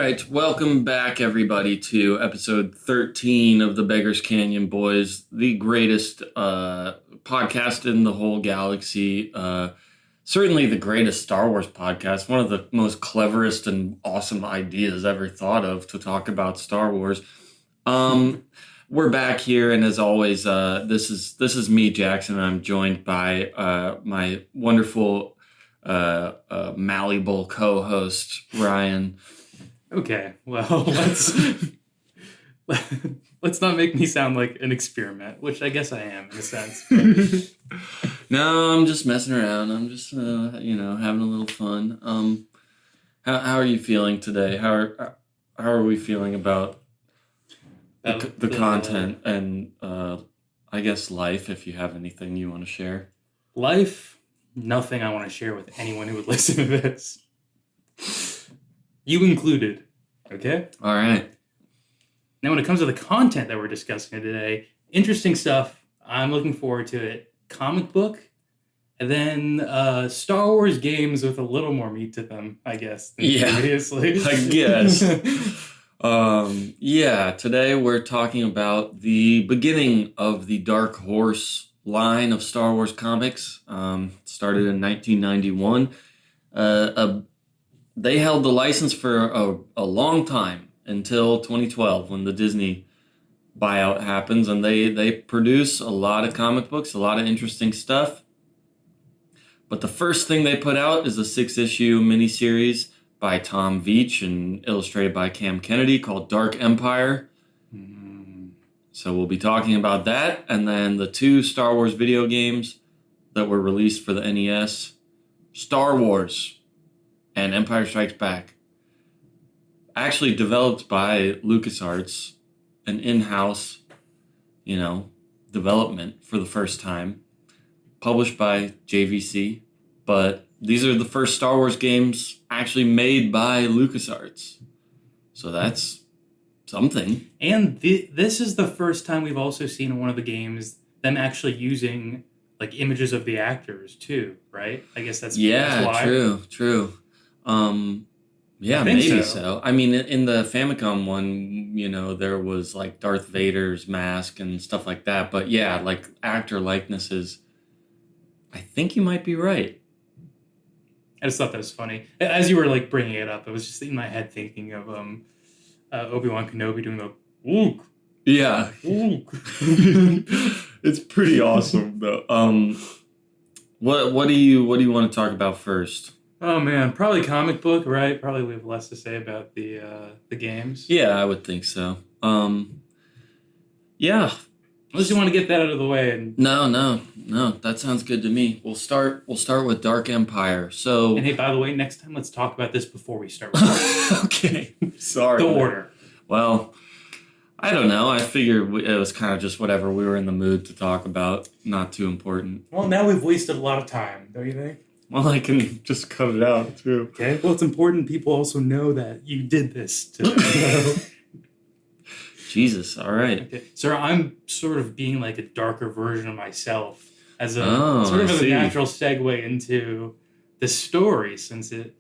right, welcome back, everybody, to episode 13 of the Beggars Canyon Boys, the greatest podcast in the whole galaxy. Certainly the greatest Star Wars podcast, one of the most cleverest and awesome ideas ever thought of to talk about Star Wars. We're back here, and as always, this is me, Jackson, and I'm joined by my wonderful malleable co-host, Ryan. Okay, well, let's not make me sound like an experiment, which I guess I am in a sense. No, I'm just messing around. I'm just having a little fun. How are you feeling today? How are we feeling about the content and I guess life? If you have anything you want to share, life, nothing I want to share with anyone who would listen to this. You included, okay? All right. Now, when it comes to the content that we're discussing today, interesting stuff. I'm looking forward to it. Comic book, and then Star Wars games with a little more meat to them, I guess. Previously. I guess. Today we're talking about the beginning of the Dark Horse line of Star Wars comics. Started in 1991. They held the license for a long time until 2012 when the Disney buyout happens, and they produce a lot of comic books, a lot of interesting stuff. But the first thing they put out is a 6-issue miniseries by Tom Veitch and illustrated by Cam Kennedy called Dark Empire. So we'll be talking about that, and then the 2 Star Wars video games that were released for the NES, Star Wars and Empire Strikes Back, actually developed by LucasArts, an in-house, development for the first time, published by JVC, but these are the first Star Wars games actually made by LucasArts. So that's something. And this is the first time we've also seen in one of the games them actually using like images of the actors too, right? I guess that's why. True. Maybe so. I mean, in the Famicom one, there was like Darth Vader's mask and stuff like that. But yeah, like actor likenesses, I think you might be right. I just thought that was funny. As you were like bringing it up, I was just in my head thinking of Obi-Wan Kenobi doing the Luke. Yeah. Luke. It's pretty awesome though. What do you want to talk about first? Oh man, probably comic book, right? Probably we have less to say about the games. Yeah, I would think so. Yeah. Unless you want to get that out of the way. And No, that sounds good to me. We'll start with Dark Empire. So, and hey, by the way, next time let's talk about this before we start. Okay, sorry. The order. Well, I don't know. I figured it was kind of just whatever we were in the mood to talk about. Not too important. Well, now we've wasted a lot of time, don't you think? Well, I can just cut it out, too. Okay. Well, it's important people also know that you did this today. Jesus, all right. Okay. So I'm sort of being like a darker version of myself as a natural segue into the story, since it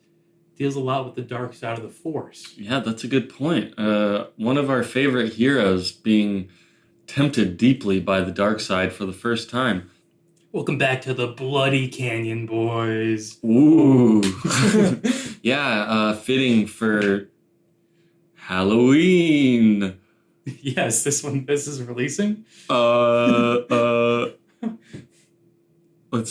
deals a lot with the dark side of the Force. Yeah, that's a good point. One of our favorite heroes being tempted deeply by the dark side for the first time. Welcome back to the Bloody Canyon Boys. Ooh. Yeah, fitting for Halloween. Yes, this is releasing? Let's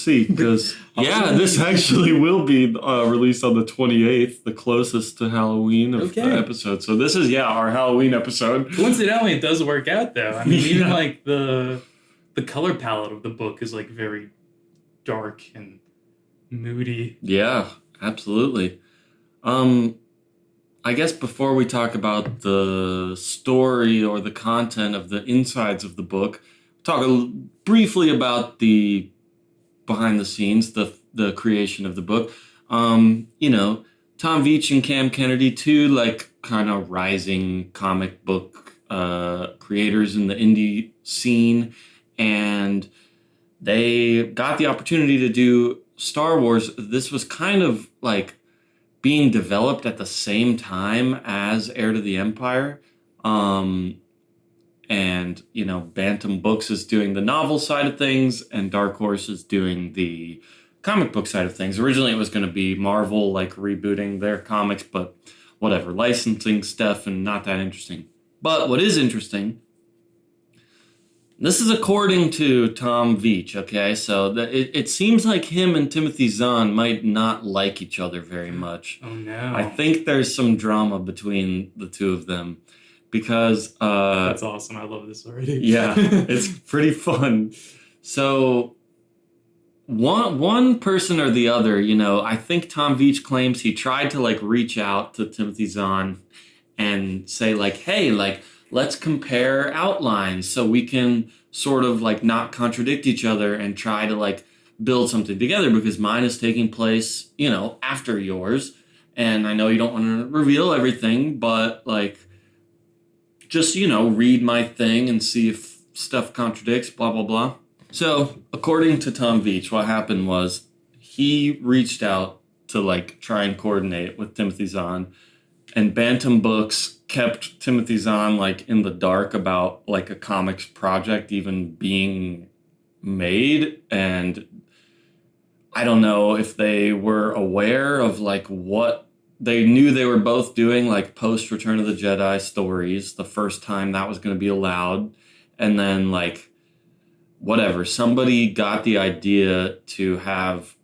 see, because, this actually will be released on the 28th, the closest to Halloween of the episode. So this is, our Halloween episode. Coincidentally, it does work out, though. I mean, even like the color palette of the book is like very dark and moody. Yeah, absolutely. I guess before we talk about the story or the content of the insides of the book, talk briefly about the behind the scenes, the creation of the book. Tom Veitch and Cam Kennedy, two like kind of rising comic book creators in the indie scene. And they got the opportunity to do Star Wars. This was kind of like being developed at the same time as Heir to the Empire. And, Bantam Books is doing the novel side of things, and Dark Horse is doing the comic book side of things. Originally, it was going to be Marvel, like, rebooting their comics, but whatever, licensing stuff and not that interesting. But what is interesting, this is according to Tom Veitch, okay? So it seems like him and Timothy Zahn might not like each other very much. Oh, no. I think there's some drama between the two of them. Because that's awesome. I love this already. Yeah, it's pretty fun. So one person or the other, I think Tom Veitch claims he tried to like reach out to Timothy Zahn and say like, hey, like let's compare outlines so we can sort of like not contradict each other and try to like build something together, because mine is taking place, after yours. And I know you don't want to reveal everything, but like, just, read my thing and see if stuff contradicts, blah, blah, blah. So, according to Tom Veitch, what happened was he reached out to, like, try and coordinate with Timothy Zahn, and Bantam Books kept Timothy Zahn, like, in the dark about, like, a comics project even being made, and I don't know if they were aware of, like, what they knew they were both doing, like, post Return of the Jedi stories, the first time that was going to be allowed. And then, like, whatever, somebody got the idea to have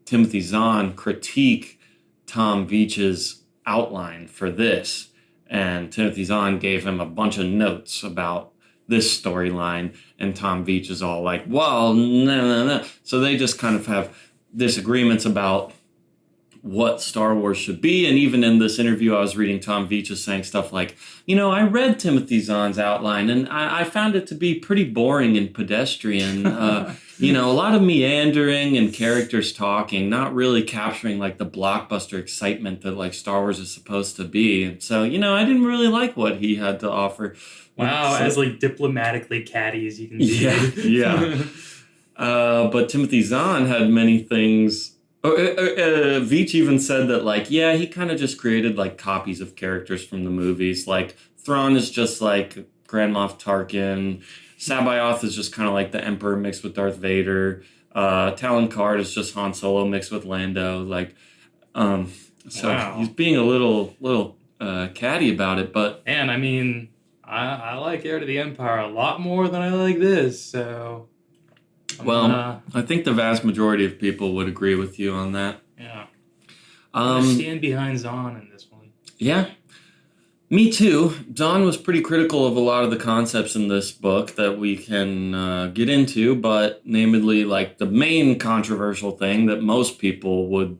Timothy Zahn critique Tom Veitch's outline for this. And Timothy Zahn gave him a bunch of notes about this storyline. And Tom Veitch is all like, well, no. So they just kind of have disagreements about what Star Wars should be. And even in this interview I was reading, Tom Veitch is saying stuff like, I read Timothy Zahn's outline and I found it to be pretty boring and pedestrian. A lot of meandering and characters talking, not really capturing like the blockbuster excitement that like Star Wars is supposed to be. And so, I didn't really like what he had to offer. Wow, as like diplomatically catty as you can be. Yeah. But Timothy Zahn had many things. Veitch even said that, like, yeah, he kind of just created, like, copies of characters from the movies. Like, Thrawn is just, like, Grand Moff Tarkin. Sabayoth is just kind of like the Emperor mixed with Darth Vader. Talon Karrde is just Han Solo mixed with Lando. Like, so wow. He's being a little catty about it, but... And, I mean, I like Heir to the Empire a lot more than I like this, so... Well, I think the vast majority of people would agree with you on that. Yeah. I stand behind Zahn in this one. Yeah. Me too. Zahn was pretty critical of a lot of the concepts in this book that we can get into, but namely, like, the main controversial thing that most people would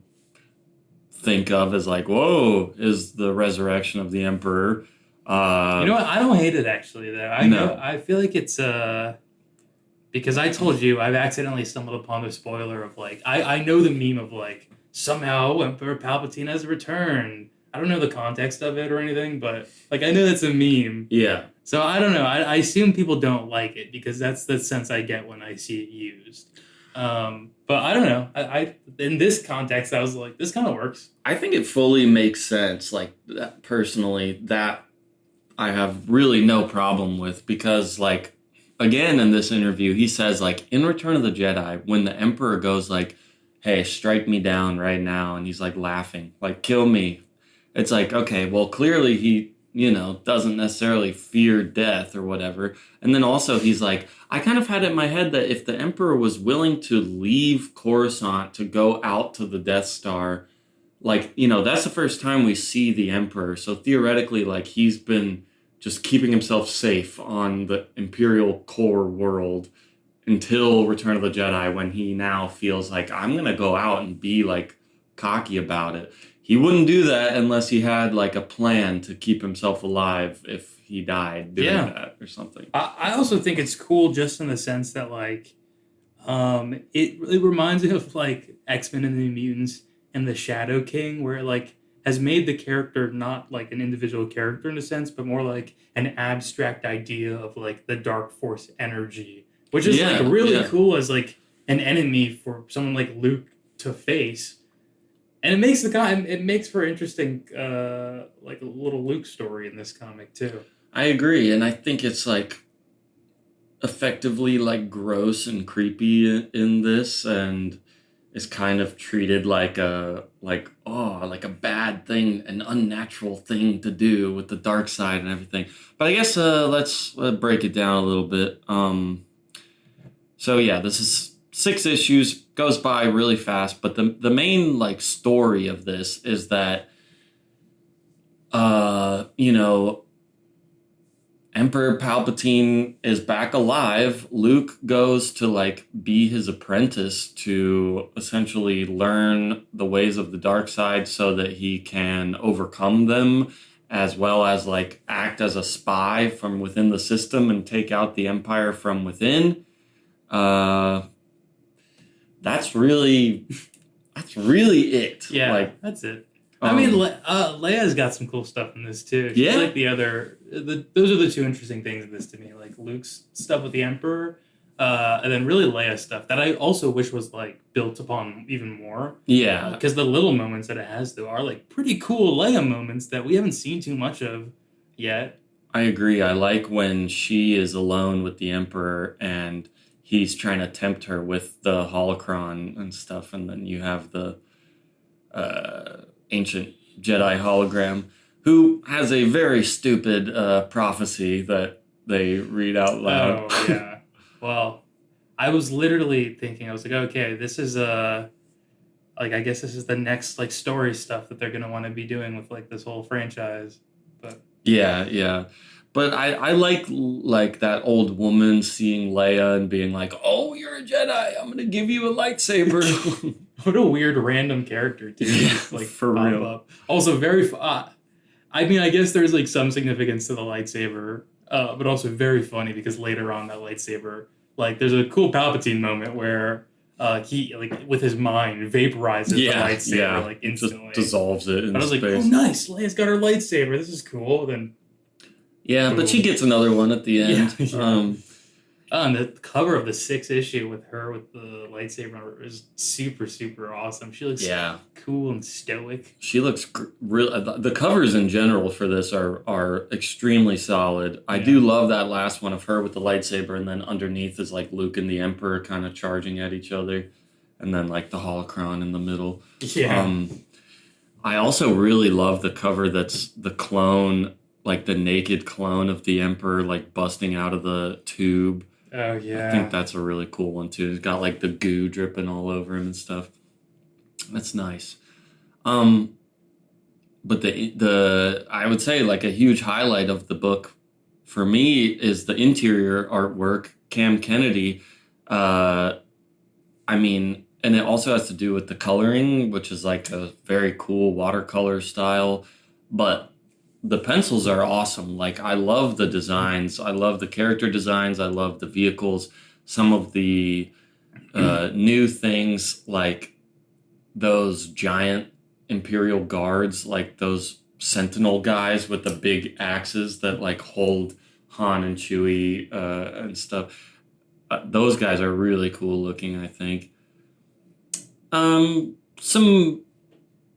think of as like, whoa, is the resurrection of the Emperor. You know what? I don't hate it, actually, though. I feel like it's... Because I told you, I've accidentally stumbled upon the spoiler of, like... I know the meme of, like, somehow Emperor Palpatine has returned. I don't know the context of it or anything, but, like, I know that's a meme. Yeah. So, I don't know. I assume people don't like it, because that's the sense I get when I see it used. But I don't know. I in this context, I was like, this kind of works. I think it fully makes sense, like, personally, that I have really no problem with, because, like... Again, in this interview, he says, like, in Return of the Jedi, when the Emperor goes, like, hey, strike me down right now, and he's, like, laughing, like, kill me. It's like, okay, well, clearly he, doesn't necessarily fear death or whatever. And then also he's like, I kind of had it in my head that if the Emperor was willing to leave Coruscant to go out to the Death Star, like, that's the first time we see the Emperor. So theoretically, like, he's been... just keeping himself safe on the Imperial core world until Return of the Jedi, when he now feels like, I'm going to go out and be, like, cocky about it. He wouldn't do that unless he had, like, a plan to keep himself alive if he died doing that or something. I also think it's cool just in the sense that, like, it reminds me of, like, X-Men and the New Mutants and the Shadow King, where, like, has made the character not like an individual character in a sense, but more like an abstract idea of like the dark force energy, which is like really cool as like an enemy for someone like Luke to face. And it makes for interesting like a little Luke story in this comic too. I agree, and I think it's like effectively like gross and creepy in this, and is kind of treated like like a bad thing, an unnatural thing to do with the dark side and everything. But I guess let's break it down a little bit. So yeah, this is 6 issues, goes by really fast, but the main like story of this is that you know, Emperor Palpatine is back alive. Luke goes to like be his apprentice to essentially learn the ways of the dark side so that he can overcome them, as well as like act as a spy from within the system and take out the Empire from within. Uh, that's really that's really it. Yeah, Like, that's it. I mean, Leia's got some cool stuff in this too. She's yeah, like those are the two interesting things in this to me. Like Luke's stuff with the Emperor, and then really Leia's stuff that I also wish was like built upon even more. yeah. Because the little moments that it has though are like pretty cool Leia moments that we haven't seen too much of yet. I agree. I like when she is alone with the Emperor and he's trying to tempt her with the holocron and stuff, and then you have the ancient Jedi hologram who has a very stupid prophecy that they read out loud. Oh yeah. Well, I was literally thinking, I was like, okay, this is like I guess this is the next like story stuff that they're gonna want to be doing with like this whole franchise. But Yeah, yeah. But I like that old woman seeing Leia and being like, "Oh, you're a Jedi. I'm gonna give you a lightsaber." what a weird random character too. Yeah, Just, like for pop real. up. Also very I mean, I guess there's like some significance to the lightsaber, but also very funny because later on that lightsaber, like there's a cool Palpatine moment where he like with his mind vaporizes the Yeah, lightsaber yeah. like instantly. Just dissolves it in And I was like, space. oh nice, Leia's got her lightsaber. This is cool. Then Yeah, but she boom. gets another one at the end. Yeah, yeah. And the cover of the 6th issue with her with the lightsaber is super, super awesome. She looks Yeah, cool and stoic. she looks real. The covers in general for this are extremely solid. I Yeah. do love that last one of her with the lightsaber, and then underneath is like Luke and the Emperor kind of charging at each other, and then like the holocron in the middle. Yeah. I also really love the cover that's the clone, like the naked clone of the Emperor, like busting out of the tube. Oh, I yeah. think that's a really cool one too. He's got like the goo dripping all over him and stuff. That's nice. Um, but the I would say like a huge highlight of the book for me is the interior artwork. Cam Kennedy. I mean, and it also has to do with the coloring, which is like a very cool watercolor style. But the pencils are awesome. Like I love the designs. I love the character designs. I love the vehicles. Some of the new things like those giant Imperial guards, like those Sentinel guys with the big axes that like hold Han and Chewie and stuff. Those guys are really cool looking, I think. Some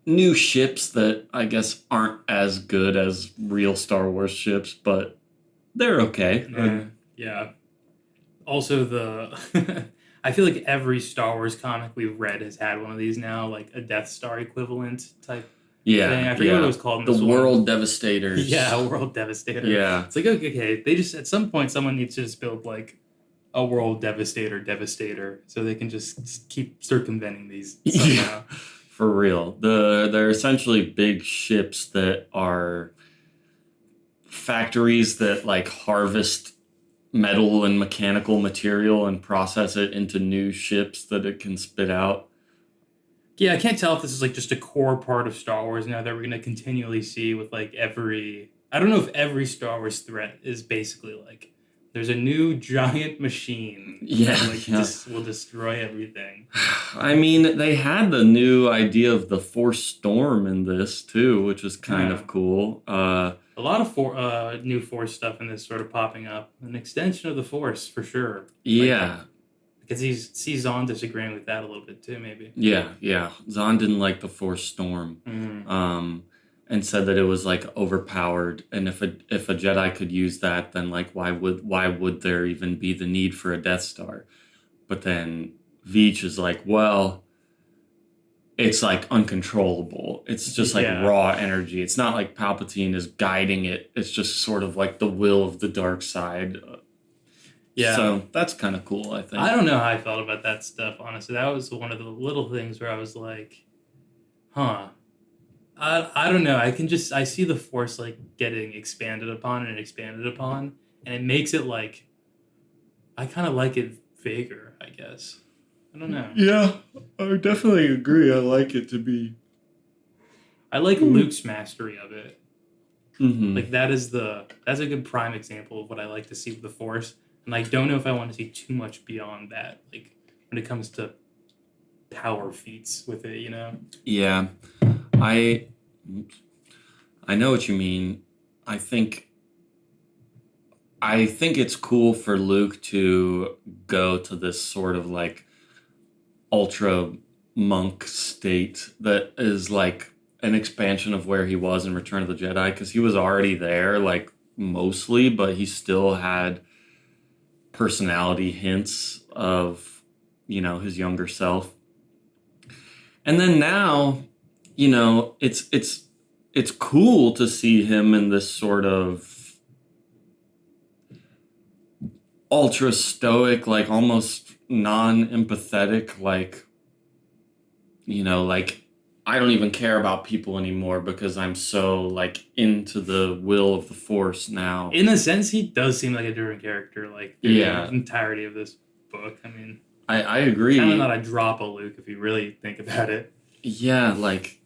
new ships that I guess aren't as good as real Star Wars ships, but they're okay. Yeah. Also, I feel like every Star Wars comic we've read has had one of these now, like a Death Star equivalent type thing. I forget what it was called in The this one. World Devastators. Yeah, World Devastator. Yeah. It's like, okay, they just, at some point, someone needs to just build like a World Devastator so they can just keep circumventing these somehow. For real. They're essentially big ships that are factories that like harvest metal and mechanical material and process it into new ships that it can spit out. Yeah, I can't tell if this is like just a core part of Star Wars now that we're going to continually see with like I don't know if every Star Wars threat is basically like there's a new giant machine that will destroy everything. I mean, they had the new idea of the Force Storm in this too, which is kind of cool. A lot of new Force stuff in this sort of popping up. An extension of the Force for sure. Yeah. Because he sees Zahn disagreeing with that a little bit too, maybe. Yeah, yeah. Zahn didn't like the Force Storm, and said that it was like overpowered. And if a Jedi could use that, then like why would there even be the need for a Death Star? But then Veitch is like, well, it's like uncontrollable. It's just like raw energy. It's not like Palpatine is guiding it. It's just sort of like the will of the dark side. Yeah. So that's kind of cool, I think. I don't know how I felt about that stuff, honestly. That was one of the little things where I was like, huh. I don't know. I see the Force like getting expanded upon, and it makes it like, I kind of like it vaguer, I guess. I don't know. Yeah, I definitely agree. I like it to be. I like Luke's mastery of it. Mm-hmm. Like that's a good prime example of what I like to see with the Force. And I don't know if I want to see too much beyond that, like when it comes to power feats with it, you know? Yeah, I know what you mean. I think it's cool for Luke to go to this sort of like ultra monk state that is like an expansion of where he was in Return of the Jedi, because he was already there, like mostly, but he still had personality hints of, his younger self. And then now, it's cool to see him in this sort of ultra stoic, like almost non-empathetic, like, like I don't even care about people anymore because I'm so like into the will of the Force now. In a sense, he does seem like a different character, like through the entirety of this book. I mean, I agree. Kind of not a drop of Luke if you really think about it. Yeah, like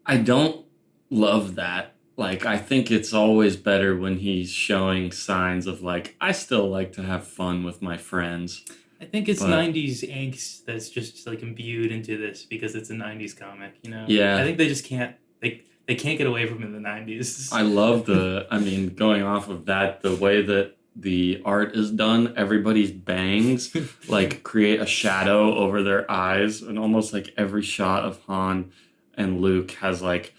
I don't love that. Like, I think it's always better when he's showing signs of like, I still like to have fun with my friends. I think it's 90s angst that's just like imbued into this because it's a 90s comic, you know? Yeah. I think they just can't, they can't get away from it in the 90s. I love going off of that, the way that the art is done, everybody's bangs like create a shadow over their eyes, and almost like every shot of Han and Luke has like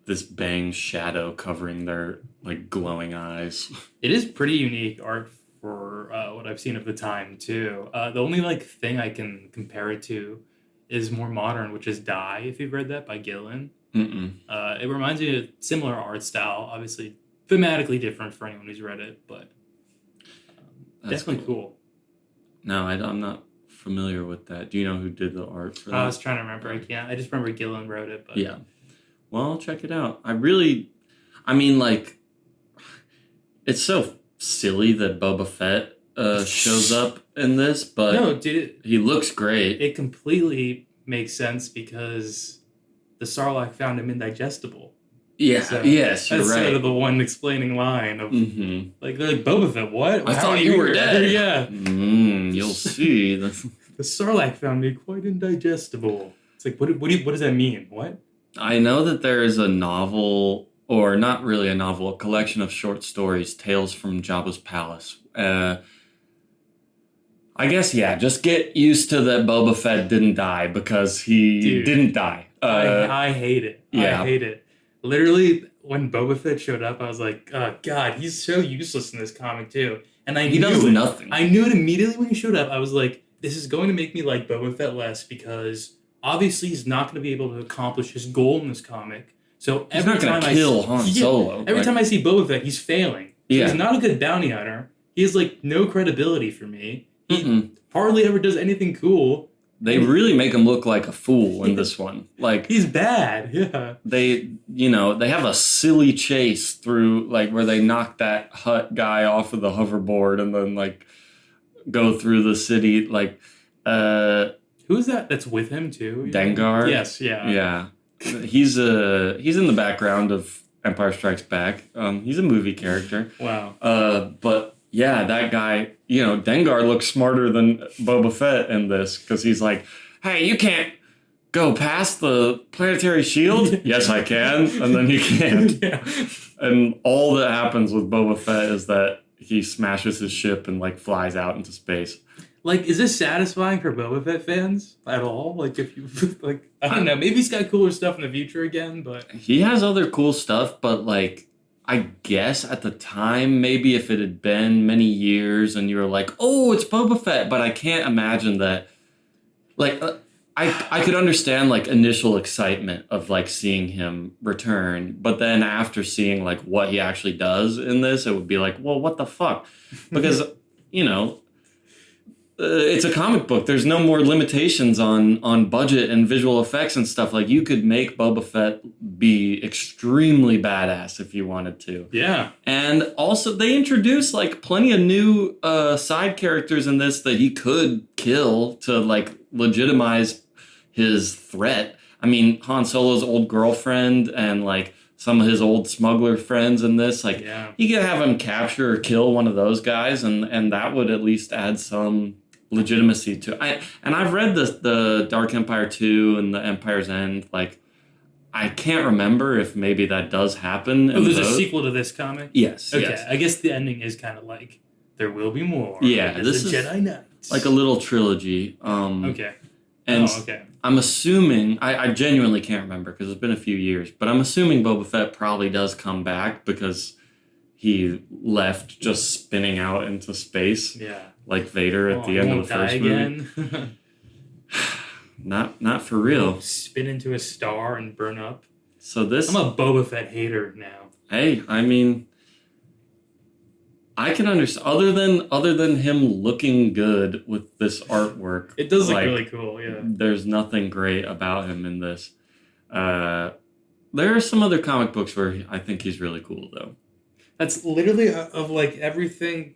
this bang shadow covering their like glowing eyes. It is pretty unique art for what I've seen of the time too. The only like thing I can compare it to is more modern, which is Die, if you've read that, by Gillen. It reminds me of similar art style, obviously thematically different for anyone who's read it, but definitely cool. No, I'm not familiar with that. Do you know who did the art for that? I was trying to remember. I can't. I just remember Gillen wrote it. But yeah. Well, I'll check it out. It's so silly that Boba Fett shows up in this, but no, dude, he looks great. It completely makes sense because the Sarlacc found him indigestible. Yeah, so yes, you're that's right. That's sort of the one explaining line of, like, they're like, Boba Fett, what? I thought you were dead. Yeah. You'll see. The Sarlacc found me quite indigestible. It's like, what does that mean? What? I know that there is a novel, or not really a novel, a collection of short stories, Tales from Jabba's Palace. I guess, yeah, just get used to that Boba Fett didn't die, because he didn't die. I hate it. Yeah. I hate it. Literally, when Boba Fett showed up, I was like, oh, God, he's so useless in this comic, too. And he does nothing. I knew it immediately when he showed up. I was like, this is going to make me like Boba Fett less, because obviously he's not going to be able to accomplish his goal in this comic. So every time I kill Han Solo. Every time I see Boba Fett, he's failing. So he's not a good bounty hunter. He has like no credibility for me. He hardly ever does anything cool. They really make him look like a fool in this one. Like, he's bad. Yeah. They have a silly chase through, like, where they knock that Hutt guy off of the hoverboard and then like go through the city. Like, who's that? That's with him too. Dengar. Yes. Yeah. Yeah. He's in the background of Empire Strikes Back. He's a movie character. Wow. But yeah, that guy, Dengar looks smarter than Boba Fett in this, because he's like, hey, you can't go past the planetary shield? Yes, I can. And then he can't. Yeah. And all that happens with Boba Fett is that he smashes his ship and like flies out into space. Like, is this satisfying for Boba Fett fans at all? Like, if you like, I don't know. Maybe he's got cooler stuff in the future again, but He has other cool stuff, but like I guess at the time, maybe if it had been many years and you were like, "Oh, it's Boba Fett," but I can't imagine that. Like, I could understand like initial excitement of like seeing him return, but then after seeing like what he actually does in this, it would be like, "Well, what the fuck?" Because you know it's a comic book. There's no more limitations on budget and visual effects and stuff. Like you could make Boba Fett be extremely badass if you wanted to. yeah, And also they introduce like plenty of new side characters in this that he could kill to like legitimize his threat. I mean, Han Solo's old girlfriend and like some of his old smuggler friends in this, like yeah. you could have him capture or kill one of those guys, and that would at least add some legitimacy to it. I've read the Dark Empire 2 and the Empire's End. Like I can't remember if maybe that does happen. Oh, there's a sequel to this comic? Yes. Okay, yes. I guess the ending is kind of like, there will be more. Yeah, Like, this the is Jedi Knights. like a little trilogy. Okay. And okay. I'm assuming, I genuinely can't remember because it's been a few years, but I'm assuming Boba Fett probably does come back because he left just spinning out into space. Yeah. Like Vader at the end of the first movie. Again. Not for real. Spin into a star and burn up. So this... I'm a Boba Fett hater now. Hey, I mean... I can understand... Other than him looking good with this artwork... It does look really cool, yeah. There's nothing great about him in this. There are some other comic books where I think he's really cool, though. That's literally of like everything...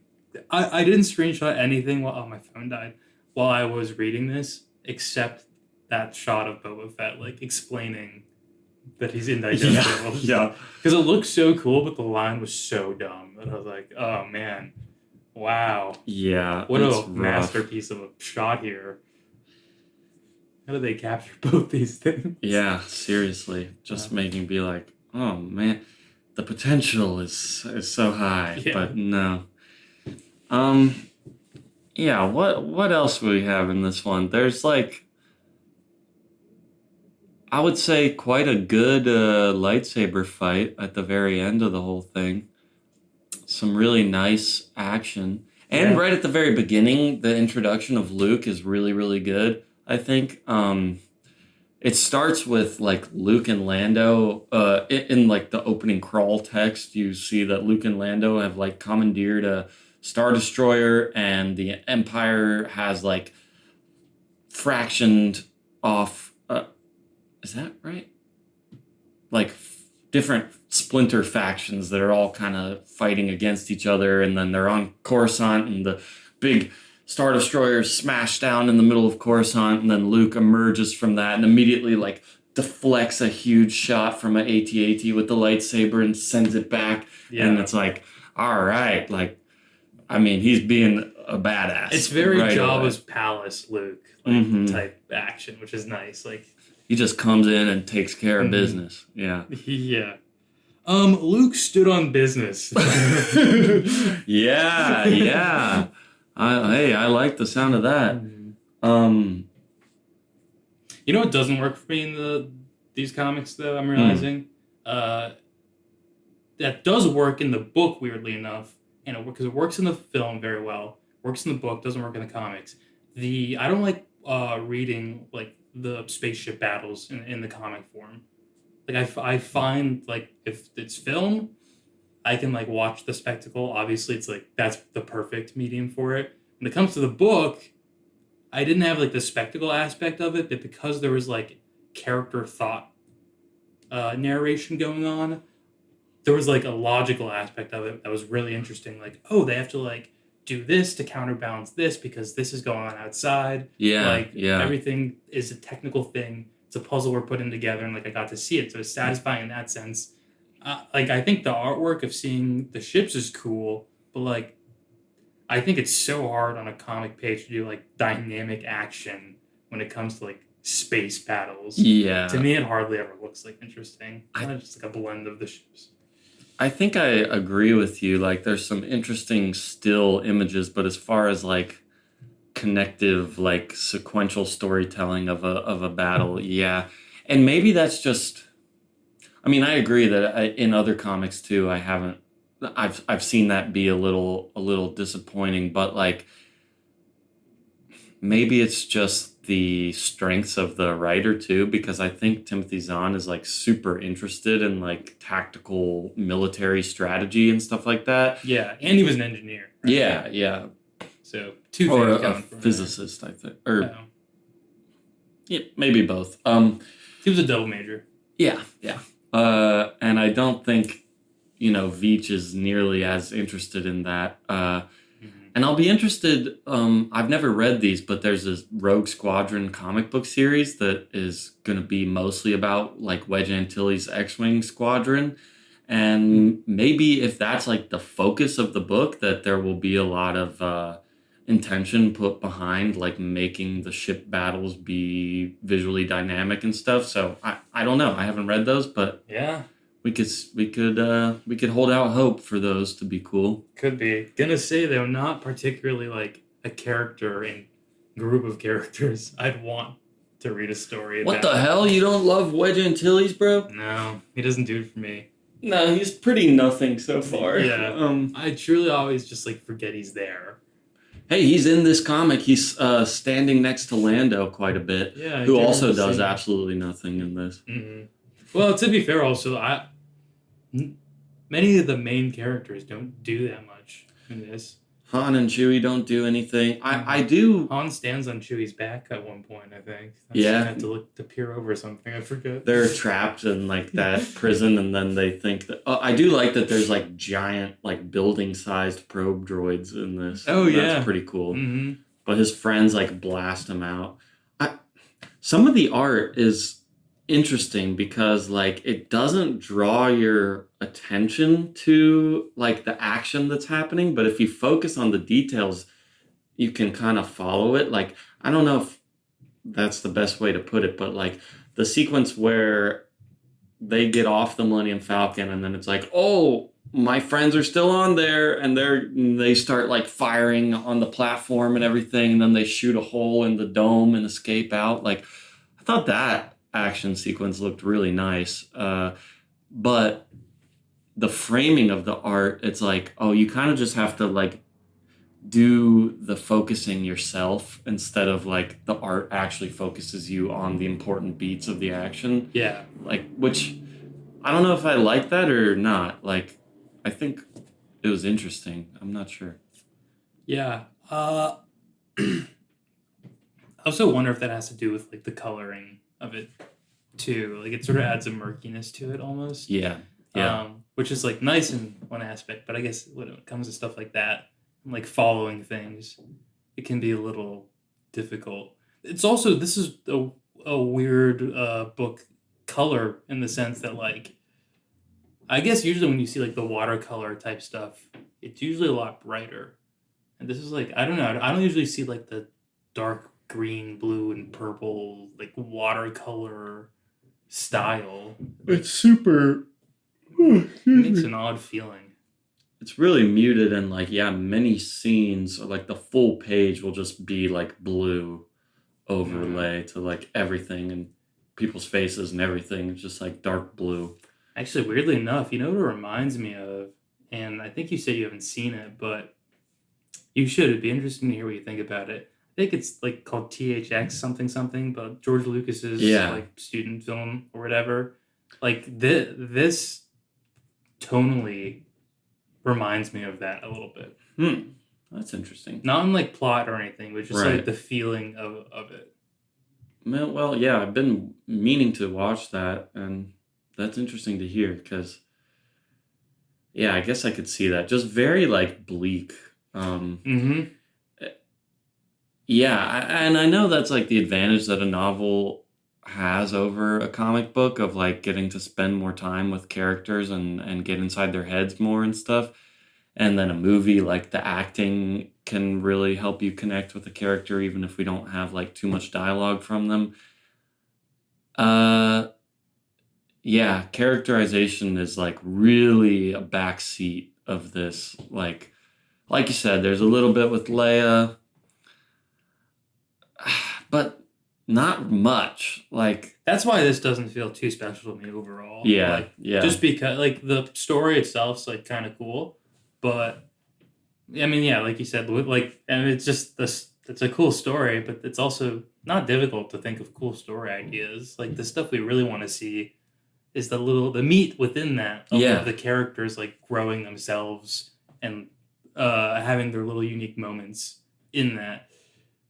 I didn't screenshot anything while my phone died while I was reading this, except that shot of Boba Fett, like, explaining that he's indigestible. Yeah. Because it looked so cool, but the line was so dumb that I was like, oh, man. Wow. Yeah. What a masterpiece of a shot here. How did they capture both these things? Yeah, seriously. Just making me be like, oh, man, the potential is so high, but no. Yeah, what else do we have in this one? There's like, I would say quite a good lightsaber fight at the very end of the whole thing. Some really nice action. And right at the very beginning, the introduction of Luke is really, really good, I think. It starts with like Luke and Lando. In like the opening crawl text, you see that Luke and Lando have like commandeered a Star Destroyer, and the Empire has like fractioned off. Is that right? Like different splinter factions that are all kind of fighting against each other, and then they're on Coruscant, and the big Star Destroyer smashed down in the middle of Coruscant, and then Luke emerges from that and immediately like deflects a huge shot from an AT-AT with the lightsaber and sends it back. Yeah. And it's like, all right, like, I mean, he's being a badass. It's very Jabba's palace, Luke, like, type action, which is nice. Like, he just comes in and takes care of business. Yeah. Yeah. Luke stood on business. Yeah. I like the sound of that. You know what doesn't work for me in these comics, though, I'm realizing? That does work in the book, weirdly enough, and because it works in the film very well, works in the book, doesn't work in the comics. I don't like reading like the spaceship battles in the comic form. Like I find like if it's film, I can like watch the spectacle. Obviously, it's like that's the perfect medium for it. When it comes to the book, I didn't have like the spectacle aspect of it, but because there was like character thought narration going on, there was like a logical aspect of it that was really interesting. Like, oh, they have to like do this to counterbalance this because this is going on outside. Everything is a technical thing. It's a puzzle we're putting together, and like I got to see it, so it's satisfying in that sense. Like I think the artwork of seeing the ships is cool, but like I think it's so hard on a comic page to do like dynamic action when it comes to like space battles. Yeah. To me, it hardly ever looks like interesting. It's just like a blend of the ships. I think I agree with you. Like, there's some interesting still images, but as far as like connective, like sequential storytelling of a battle, yeah. And maybe that's just. I mean, I agree that in other comics too, I haven't. I've seen that be a little disappointing, but like maybe it's just the strengths of the writer too, because I think Timothy Zahn is like super interested in like tactical military strategy and stuff like that. Yeah, and he was an engineer. Right? Yeah, yeah. So two Or things a coming from physicist, I think. there. Or yeah, maybe both. He was a double major. Yeah, yeah. And I don't think, Veitch is nearly as interested in that. And I'll be interested. I've never read these, but there's this Rogue Squadron comic book series that is going to be mostly about like Wedge Antilles' X-wing squadron, and maybe if that's like the focus of the book, that there will be a lot of intention put behind like making the ship battles be visually dynamic and stuff. So I don't know. I haven't read those, but Yeah, we could hold out hope for those to be cool. could be. Gonna say they're not particularly like a character and group of characters I'd want to read a story about. What the hell? You don't love Wedge Antilles, bro? No, he doesn't do it for me. No, he's pretty nothing so far. Yeah. I truly always just like forget he's there. Hey, he's in this comic. He's standing next to Lando quite a bit, Yeah, who also does absolutely nothing in this. Mm-hmm. Well, to be fair, also many of the main characters don't do that much in this. Han and Chewie don't do anything. I do. Han stands on Chewie's back at one point, I think. Yeah. I have to peer over something. I forget. They're trapped in like that prison, and then they think that. I do like that. There's like giant, like building-sized probe droids in this. Oh yeah, that's pretty cool. Mm-hmm. But his friends like blast him out. Some of the art is interesting because like it doesn't draw your attention to like the action that's happening, but if you focus on the details, you can kind of follow it. Like, I don't know if that's the best way to put it, but like the sequence where they get off the Millennium Falcon and then it's like, oh, my friends are still on there, and they start like firing on the platform and everything, and then they shoot a hole in the dome and escape out. Like, I thought that action sequence looked really nice, but the framing of the art, it's like, oh, you kind of just have to like do the focusing yourself instead of like the art actually focuses you on the important beats of the action. Yeah, like, which I don't know if I like that or not. Like, I think it was interesting. I'm not sure. Yeah. I also wonder if that has to do with like the coloring of it too. Like, it sort of adds a murkiness to it almost. Yeah. Yeah. Which is like nice in one aspect, but I guess when it comes to stuff like that, like following things, it can be a little difficult. It's also, this is a weird book color in the sense that like, I guess usually when you see like the watercolor type stuff, it's usually a lot brighter. And this is like, I don't know, I don't usually see like the dark green, blue, and purple like watercolor style. It's super. It makes an odd feeling. It's really muted, and like, yeah, many scenes, or like the full page will just be like blue overlay to like everything, and people's faces and everything. It's just like dark blue. Actually, weirdly enough, you know what it reminds me of? And I think you said you haven't seen it, but you should. It'd be interesting to hear what you think about it. I think it's like called THX something something, but George Lucas's like student film or whatever. Like this tonally reminds me of that a little bit. That's interesting. Not in like plot or anything, but just like the feeling of it. Well, yeah, I've been meaning to watch that, and that's interesting to hear because, yeah, I guess I could see that. Just very like bleak. Yeah, and I know that's like the advantage that a novel has over a comic book of like getting to spend more time with characters and get inside their heads more and stuff. And then a movie, like the acting can really help you connect with a character even if we don't have like too much dialogue from them. yeah, characterization is like really a backseat of this. Like you said, there's a little bit with Leia, but not much. Like, That's why this doesn't feel too special to me overall. yeah, Like yeah, just because like the story itself's like kind of cool, but I mean, yeah, like you said, like, and it's just this. It's a cool story, but it's also not difficult to think of cool story ideas. Like the stuff we really want to see is the meat within that of like yeah. the characters like growing themselves and having their little unique moments in that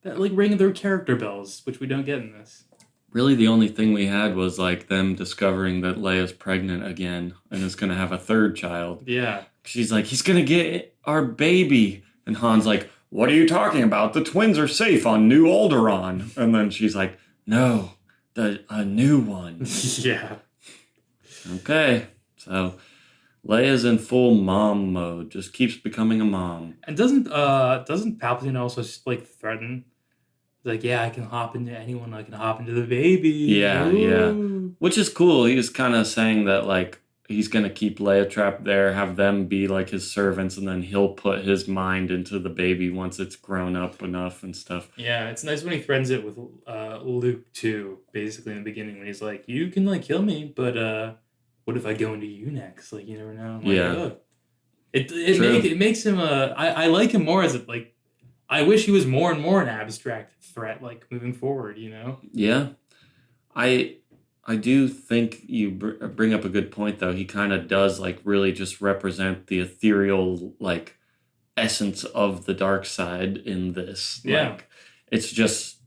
like ring their character bells, which we don't get in this. Really, the only thing we had was like them discovering that Leia's pregnant again and is going to have a third child. Yeah, She's like, he's going to get our baby. And Han's like, what are you talking about? The twins are safe on New Alderaan. And then she's like, no, a new one. yeah. Okay. So Leia's in full mom mode, just keeps becoming a mom. And doesn't Palpatine also like threaten? Like, yeah, I can hop into anyone. I can hop into the baby. Yeah, yeah. Ooh. Which is cool. He was kind of saying that, like, he's going to keep Leia trapped there, have them be like his servants, and then he'll put his mind into the baby once it's grown up enough and stuff. Yeah, it's nice when he threatens it with Luke too. Basically, in the beginning, when he's like, "You can like kill me, but what if I go into you next? Like, you never know." I'm like, Yeah. ugh. It True. it makes him I like him more as a like. I wish he was more and more an abstract threat, like moving forward. You know. Yeah. I I do think you bring up a good point, though. He kind of does, like, really just represent the ethereal, like, essence of the dark side in this. Yeah. Like, it's just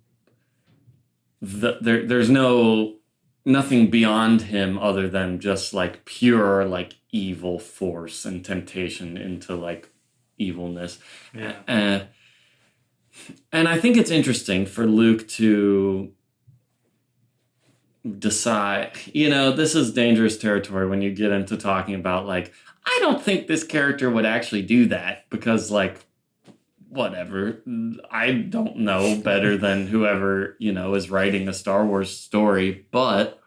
there's nothing beyond him other than just like pure like evil force and temptation into like evilness. Yeah. And I think it's interesting for Luke to decide, this is dangerous territory when you get into talking about like, I don't think this character would actually do that because like, whatever, I don't know better than whoever, is writing a Star Wars story, but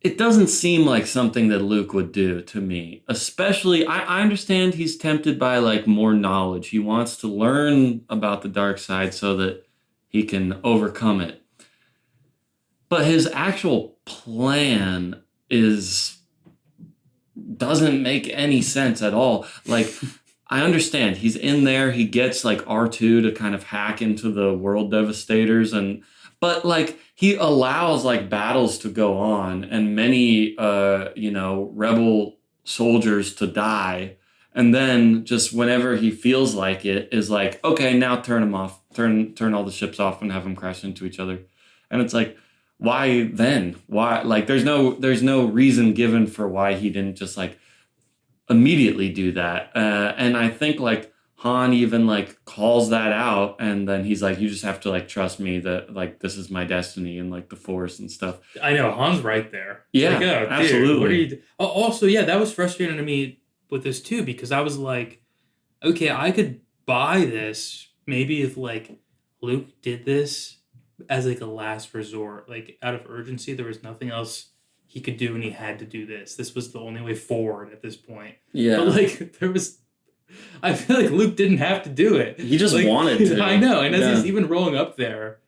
it doesn't seem like something that Luke would do to me. Especially, I understand he's tempted by like more knowledge. He wants to learn about the dark side so that he can overcome it. But his actual plan doesn't make any sense at all. Like, I understand he's in there. He gets like R2 to kind of hack into the world devastators, but like he allows like battles to go on and many rebel soldiers to die, and then just whenever he feels like it is like, okay, now turn them off, turn all the ships off and have them crash into each other, and it's like, why then? Why, like there's no reason given for why he didn't just like immediately do that. And I think like Han even like calls that out, and then he's like, you just have to like trust me that like this is my destiny and like the Force and stuff. I know Han's right there. Yeah, like, oh, absolutely. Dude, what are you also, yeah, that was frustrating to me with this too, because I was like, okay, I could buy this maybe if like Luke did this as like a last resort, like out of urgency. There was nothing else he could do and he had to do this. This was the only way forward at this point. Yeah. But like I feel like Luke didn't have to do it. He just like, wanted to. I know. And as he's even rolling up there,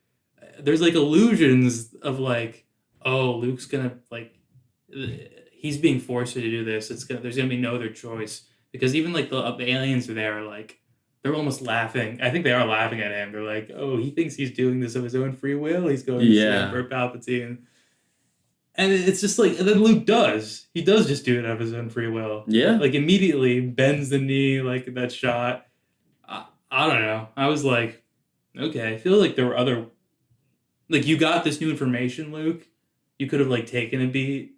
there's like illusions of like, oh, Luke's gonna like, he's being forced to do this. There's gonna be no other choice, because even like the aliens are there, like they're almost laughing. I think they are laughing at him. They're like, oh, he thinks he's doing this of his own free will. He's going to Emperor Palpatine. And it's just like, and then Luke does. He does just do it of his own free will. Yeah. Like immediately bends the knee, like that shot. I don't know. I was like, okay, I feel like there were other, like you got this new information, Luke. You could have like taken a beat,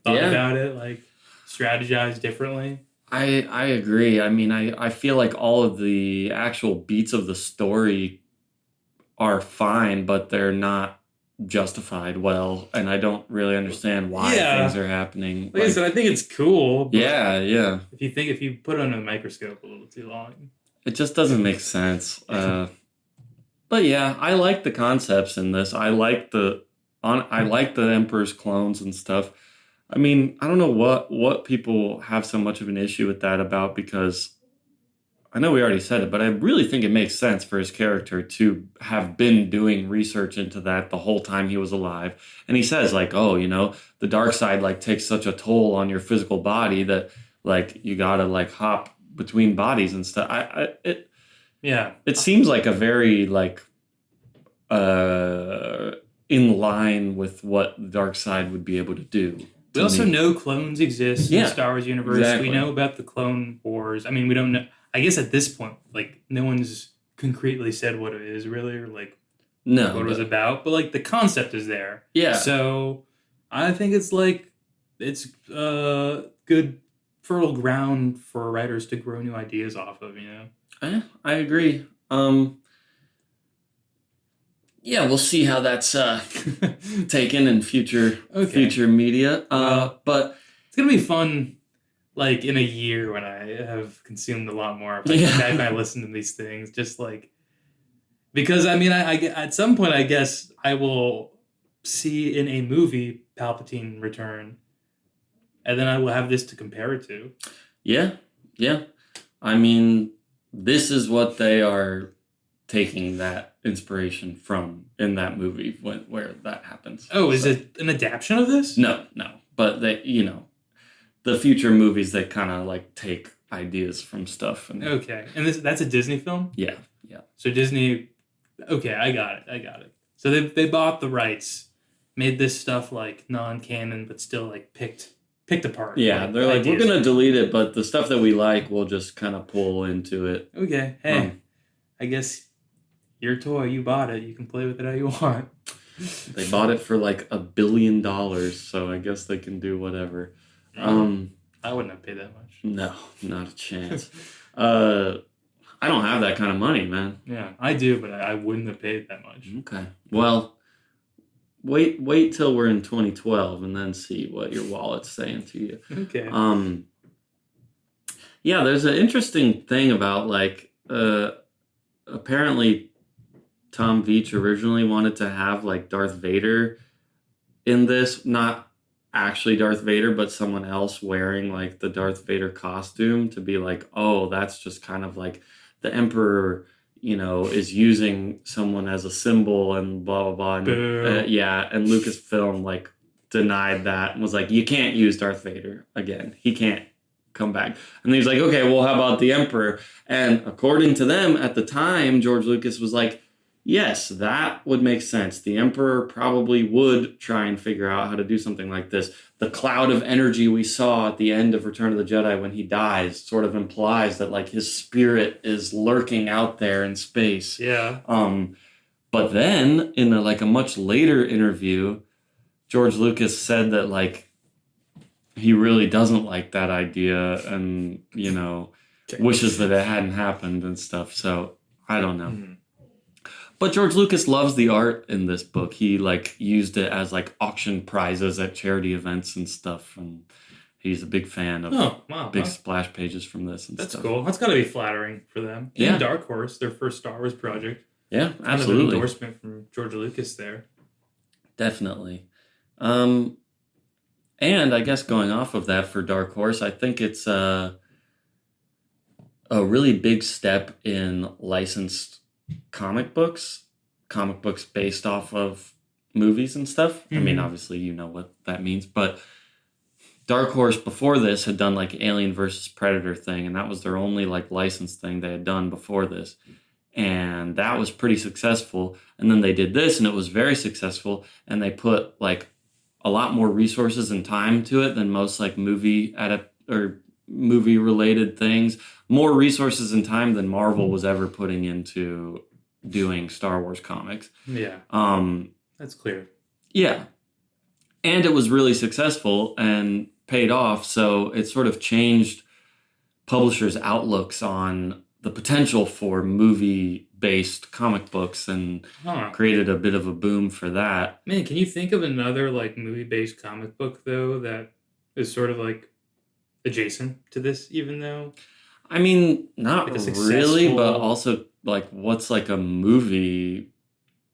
thought about it, like strategized differently. I agree. I mean, I feel like all of the actual beats of the story are fine, but they're not justified well, and I don't really understand why things are happening. Like I said, I think it's cool. But yeah. If you put it under the microscope a little too long, it just doesn't make sense. But yeah, I like the concepts in this. I like the I like the Emperor's clones and stuff. I mean, I don't know what people have so much of an issue with that about, because I know we already said it, but I really think it makes sense for his character to have been doing research into that the whole time he was alive. And he says, like, oh, the dark side like takes such a toll on your physical body that like you gotta like hop between bodies and stuff. Yeah. It seems like a very like uh in line with what the dark side would be able to do. We also know clones exist in the Star Wars universe. Exactly. We know about the Clone Wars. I mean, we don't know. I guess at this point, like, no one's concretely said what it is really, or like No, what it was about. But like the concept is there. Yeah. So I think it's like it's good fertile ground for writers to grow new ideas off of. I agree. Yeah, we'll see how that's taken in future media. But it's gonna be fun, like in a year when I have consumed a lot more. If I go back and I listen to these things, just like because I mean, I at some point I guess I will see in a movie Palpatine return, and then I will have this to compare it to. Yeah. I mean, this is what they are taking that inspiration from in that movie where that happens. Oh, is it an adaptation of this? No. But they, the future movies, they kind of like take ideas from stuff. Okay, and that's a Disney film? Yeah. So Disney, okay, I got it. So they bought the rights, made this stuff like non-canon, but still like picked apart. Yeah, they're like, we're going to delete it, but the stuff that we like, we'll just kind of pull into it. Okay, hey, I guess your toy, you bought it. You can play with it how you want. They bought it for like $1 billion, so I guess they can do whatever. I wouldn't have paid that much. No, not a chance. I don't have that kind of money, man. Yeah, I do, but I wouldn't have paid that much. Okay. Well, wait till we're in 2012 and then see what your wallet's saying to you. Okay. Yeah, there's an interesting thing about like apparently Tom Veitch originally wanted to have like Darth Vader in this, not actually Darth Vader, but someone else wearing like the Darth Vader costume to be like, oh, that's just kind of like the Emperor, is using someone as a symbol and blah, blah, blah. And, and Lucasfilm like denied that and was like, you can't use Darth Vader again. He can't come back. And he's like, okay, well, how about the Emperor? And according to them at the time, George Lucas was like, yes, that would make sense. The Emperor probably would try and figure out how to do something like this. The cloud of energy we saw at the end of Return of the Jedi when he dies sort of implies that like his spirit is lurking out there in space. Yeah. But then in a much later interview, George Lucas said that like he really doesn't like that idea and, wishes that it hadn't happened and stuff. So I don't know. Mm-hmm. But George Lucas loves the art in this book. He like used it as like auction prizes at charity events and stuff. And he's a big fan of big splash pages from this and That's stuff. Cool. That's got to be flattering for them. Yeah. And Dark Horse, their first Star Wars project. Yeah, absolutely. Kind of an endorsement from George Lucas there. Definitely. And I guess going off of that for Dark Horse, I think it's a really big step in licensed comic books based off of movies and stuff. Mm-hmm. I mean, obviously you know what that means, but Dark Horse before this had done like Alien versus Predator thing, and that was their only like licensed thing they had done before this. And that was pretty successful. And then they did this and it was very successful, and they put like a lot more resources and time to it than most like movie related things. More resources and time than Marvel was ever putting into doing Star Wars comics. Yeah. That's clear. Yeah. And it was really successful and paid off. So it sort of changed publishers' outlooks on the potential for movie-based comic books and created a bit of a boom for that. Man, can you think of another like movie-based comic book though that is sort of like adjacent to this, even though? I mean, not really, but also like what's like a movie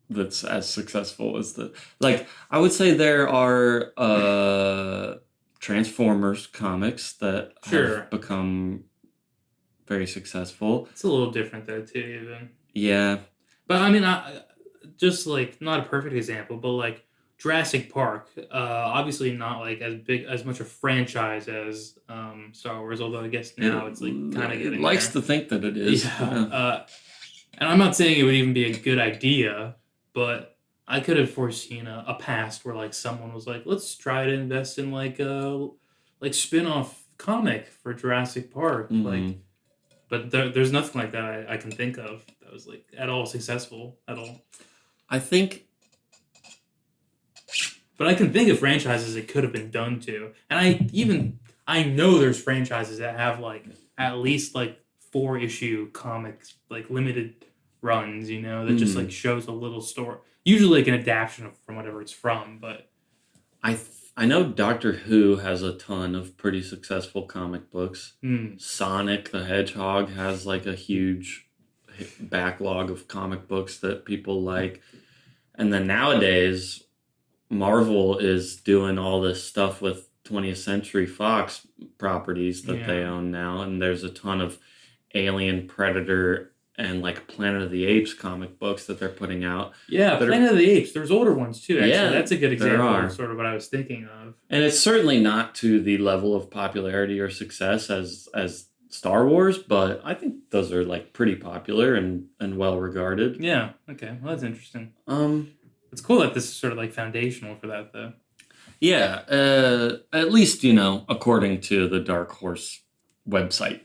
that's as successful as the like. I would say there are Transformers comics that Sure. have become very successful. It's a little different though too, even. Yeah. But I mean, just like not a perfect example, but like Jurassic Park, obviously not like as big as much a franchise as Star Wars. Although I guess now it's like kind of It getting likes there. to think that it is. Yeah. Yeah. And I'm not saying it would even be a good idea, but I could have foreseen a past where like someone was like, let's try to invest in like a like spin-off comic for Jurassic Park. Like, Mhm. but there's nothing like that I can think of that was like at all successful at all. I think But I can think of franchises it could have been done to. And I know there's franchises that have like at least like 4 issue comics, like limited runs, you know, that just like shows a little story. Usually like an adaptation from whatever it's from, but I know Doctor Who has a ton of pretty successful comic books. hmm, Sonic the Hedgehog has like a huge backlog of comic books that people like. And then nowadays, Marvel is doing all this stuff with 20th Century Fox properties that they yeah. own now. And there's a ton of Alien, Predator, and like Planet of the Apes comic books that they're putting out. Yeah, That are, Planet of the Apes. There's older ones too, actually. yeah, That's a good there example are. of sort of what I was thinking of. And it's certainly not to the level of popularity or success as Star Wars, but I think those are like pretty popular and well regarded. Yeah, okay. Well, that's interesting. Um, It's cool that this is sort of like foundational for that, though. yeah, at least according to the Dark Horse website.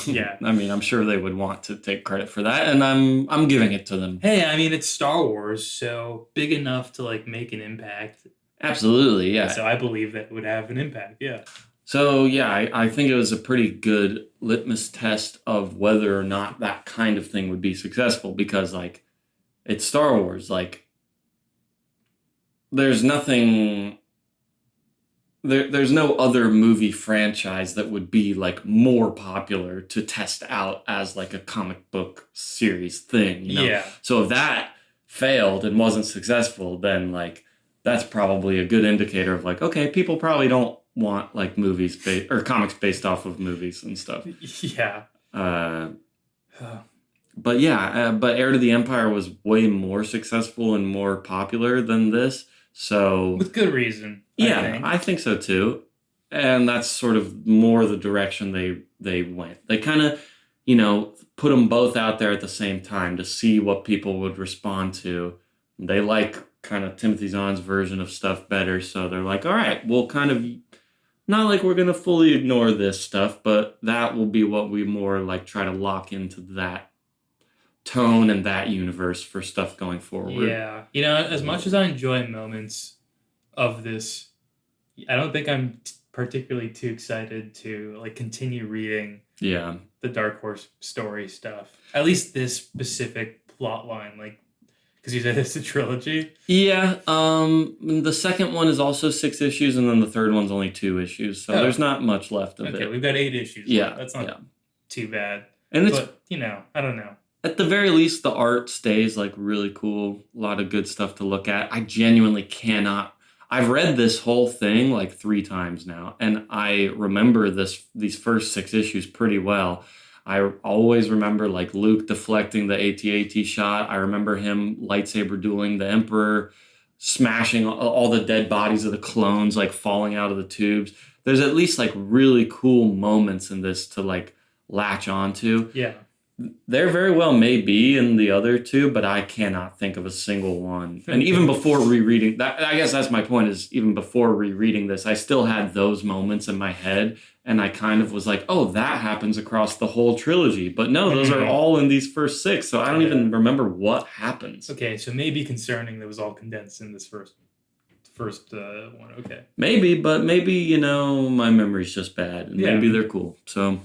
Yeah. I mean, I'm sure they would want to take credit for that, and I'm giving it to them. Hey, I mean, it's Star Wars, so big enough to like make an impact. Absolutely, yeah. So I believe that it would have an impact. Yeah. So yeah, I think it was a pretty good litmus test of whether or not that kind of thing would be successful because like it's Star Wars. Like there's nothing there's no other movie franchise that would be like more popular to test out as like a comic book series thing, Yeah. So if that failed and wasn't successful, then like that's probably a good indicator of like, okay, people probably don't want like movies or comics based off of movies and stuff. Yeah. Uh, but yeah, but Heir to the Empire was way more successful and more popular than this. So With good reason. yeah, I think so too. And that's sort of more the direction they went. They kind of, put them both out there at the same time to see what people would respond to. They like kind of Timothy Zahn's version of stuff better, so they're like, all right, we'll kind of not like we're going to fully ignore this stuff, but that will be what we more like try to lock into that tone and that universe for stuff going forward. Yeah. As much as I enjoy moments of this, I don't think I'm particularly too excited to like continue reading Yeah. the Dark Horse story stuff. At least this specific plot line, like because you said it's a trilogy. Yeah. The second one is also 6 issues, and then the third one's only 2 issues. So there's not much left of it. Okay, we've got 8 issues. Yeah, left. That's not too bad. And it's But I don't know. at the very least, the art stays like really cool. A lot of good stuff to look at. I genuinely cannot. I've read this whole thing like 3 times now, and I remember these first 6 issues pretty well. I always remember like Luke deflecting the AT-AT shot. I remember him lightsaber dueling the Emperor, smashing all the dead bodies of the clones, like falling out of the tubes. There's at least like really cool moments in this to like latch onto. Yeah. There very well may be in the other 2, but I cannot think of a single one. And even before rereading that, I guess that's my point is even before rereading this, I still had those moments in my head. And I kind of was like, oh, that happens across the whole trilogy. But no, those are all in these first 6. So I don't even remember what happens. Okay, so maybe concerning that was all condensed in this first one. Okay. Maybe, but maybe, my memory's just bad. And maybe they're cool. So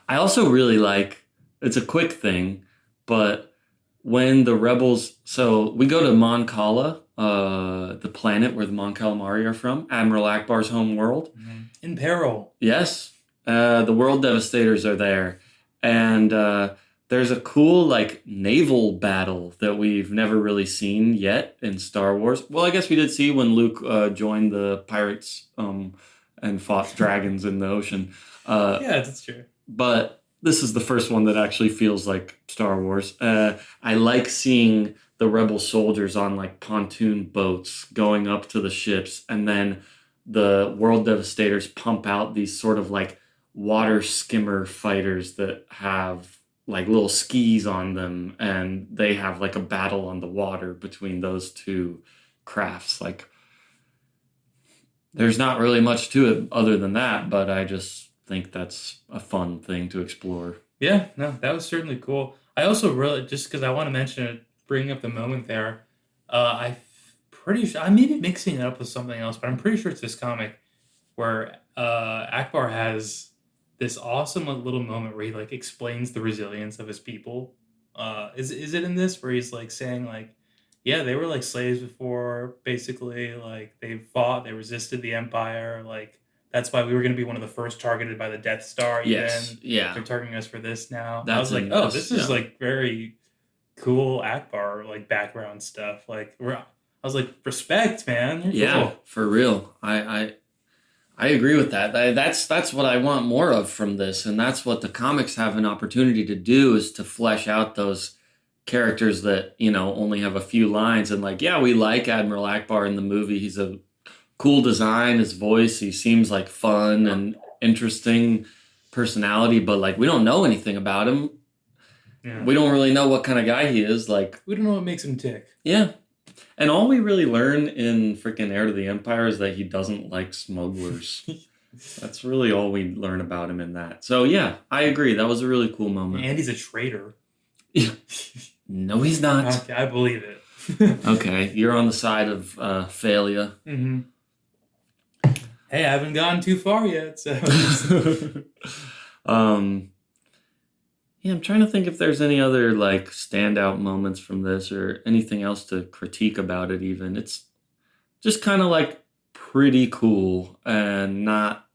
I also really like, it's a quick thing, but when the rebels, so we go to Mon Cala, the planet where the Mon Calamari are from, Admiral Akbar's home world. In peril. Yes. The World Devastators are there. And There's a cool like naval battle that we've never really seen yet in Star Wars. Well, I guess we did see when Luke joined the pirates and fought dragons in the ocean. Yeah, that's true. But this is the first one that actually feels like Star Wars. I like seeing the rebel soldiers on like pontoon boats going up to the ships, and then the World Devastators pump out these sort of like water skimmer fighters that have like little skis on them, and they have like a battle on the water between those two crafts. Like, there's not really much to it other than that, but I just think that's a fun thing to explore. Yeah, no, that was certainly cool. I also really, just because I want to mention it, bring up the moment there, I pretty sure, I may be mixing it up with something else, but I'm pretty sure it's this comic where Akbar has this awesome little moment where he like explains the resilience of his people. Is it in this where he's like saying like, yeah, they were like slaves before, basically, like they fought, they resisted the Empire, like that's why we were going to be one of the first targeted by the Death Star. Yes, Even yeah, they're targeting us for this now. I that's was like, in oh, this. this is Yeah, like very cool Akbar like background stuff. Like I was like, respect, man. You're yeah, cool. for real. I agree with that. That's what I want more of from this, and that's what the comics have an opportunity to do, is to flesh out those characters that only have a few lines. And like, yeah, we like Admiral Akbar in the movie. He's a cool design, his voice, he seems like fun and interesting personality, but like we don't know anything about him. Yeah. We don't really know what kind of guy he is. Like, We don't know what makes him tick. yeah. And all we really learn in freaking Heir to the Empire is that he doesn't like smugglers. That's really all we learn about him in that. So yeah, I agree. That was a really cool moment. And he's a traitor. No, he's not. Okay, I believe it. Okay, you're on the side of failure. Mm-hmm. Hey, I haven't gone too far yet, so. Yeah, I'm trying to think if there's any other like standout moments from this or anything else to critique about it even. It's just kind of like pretty cool and not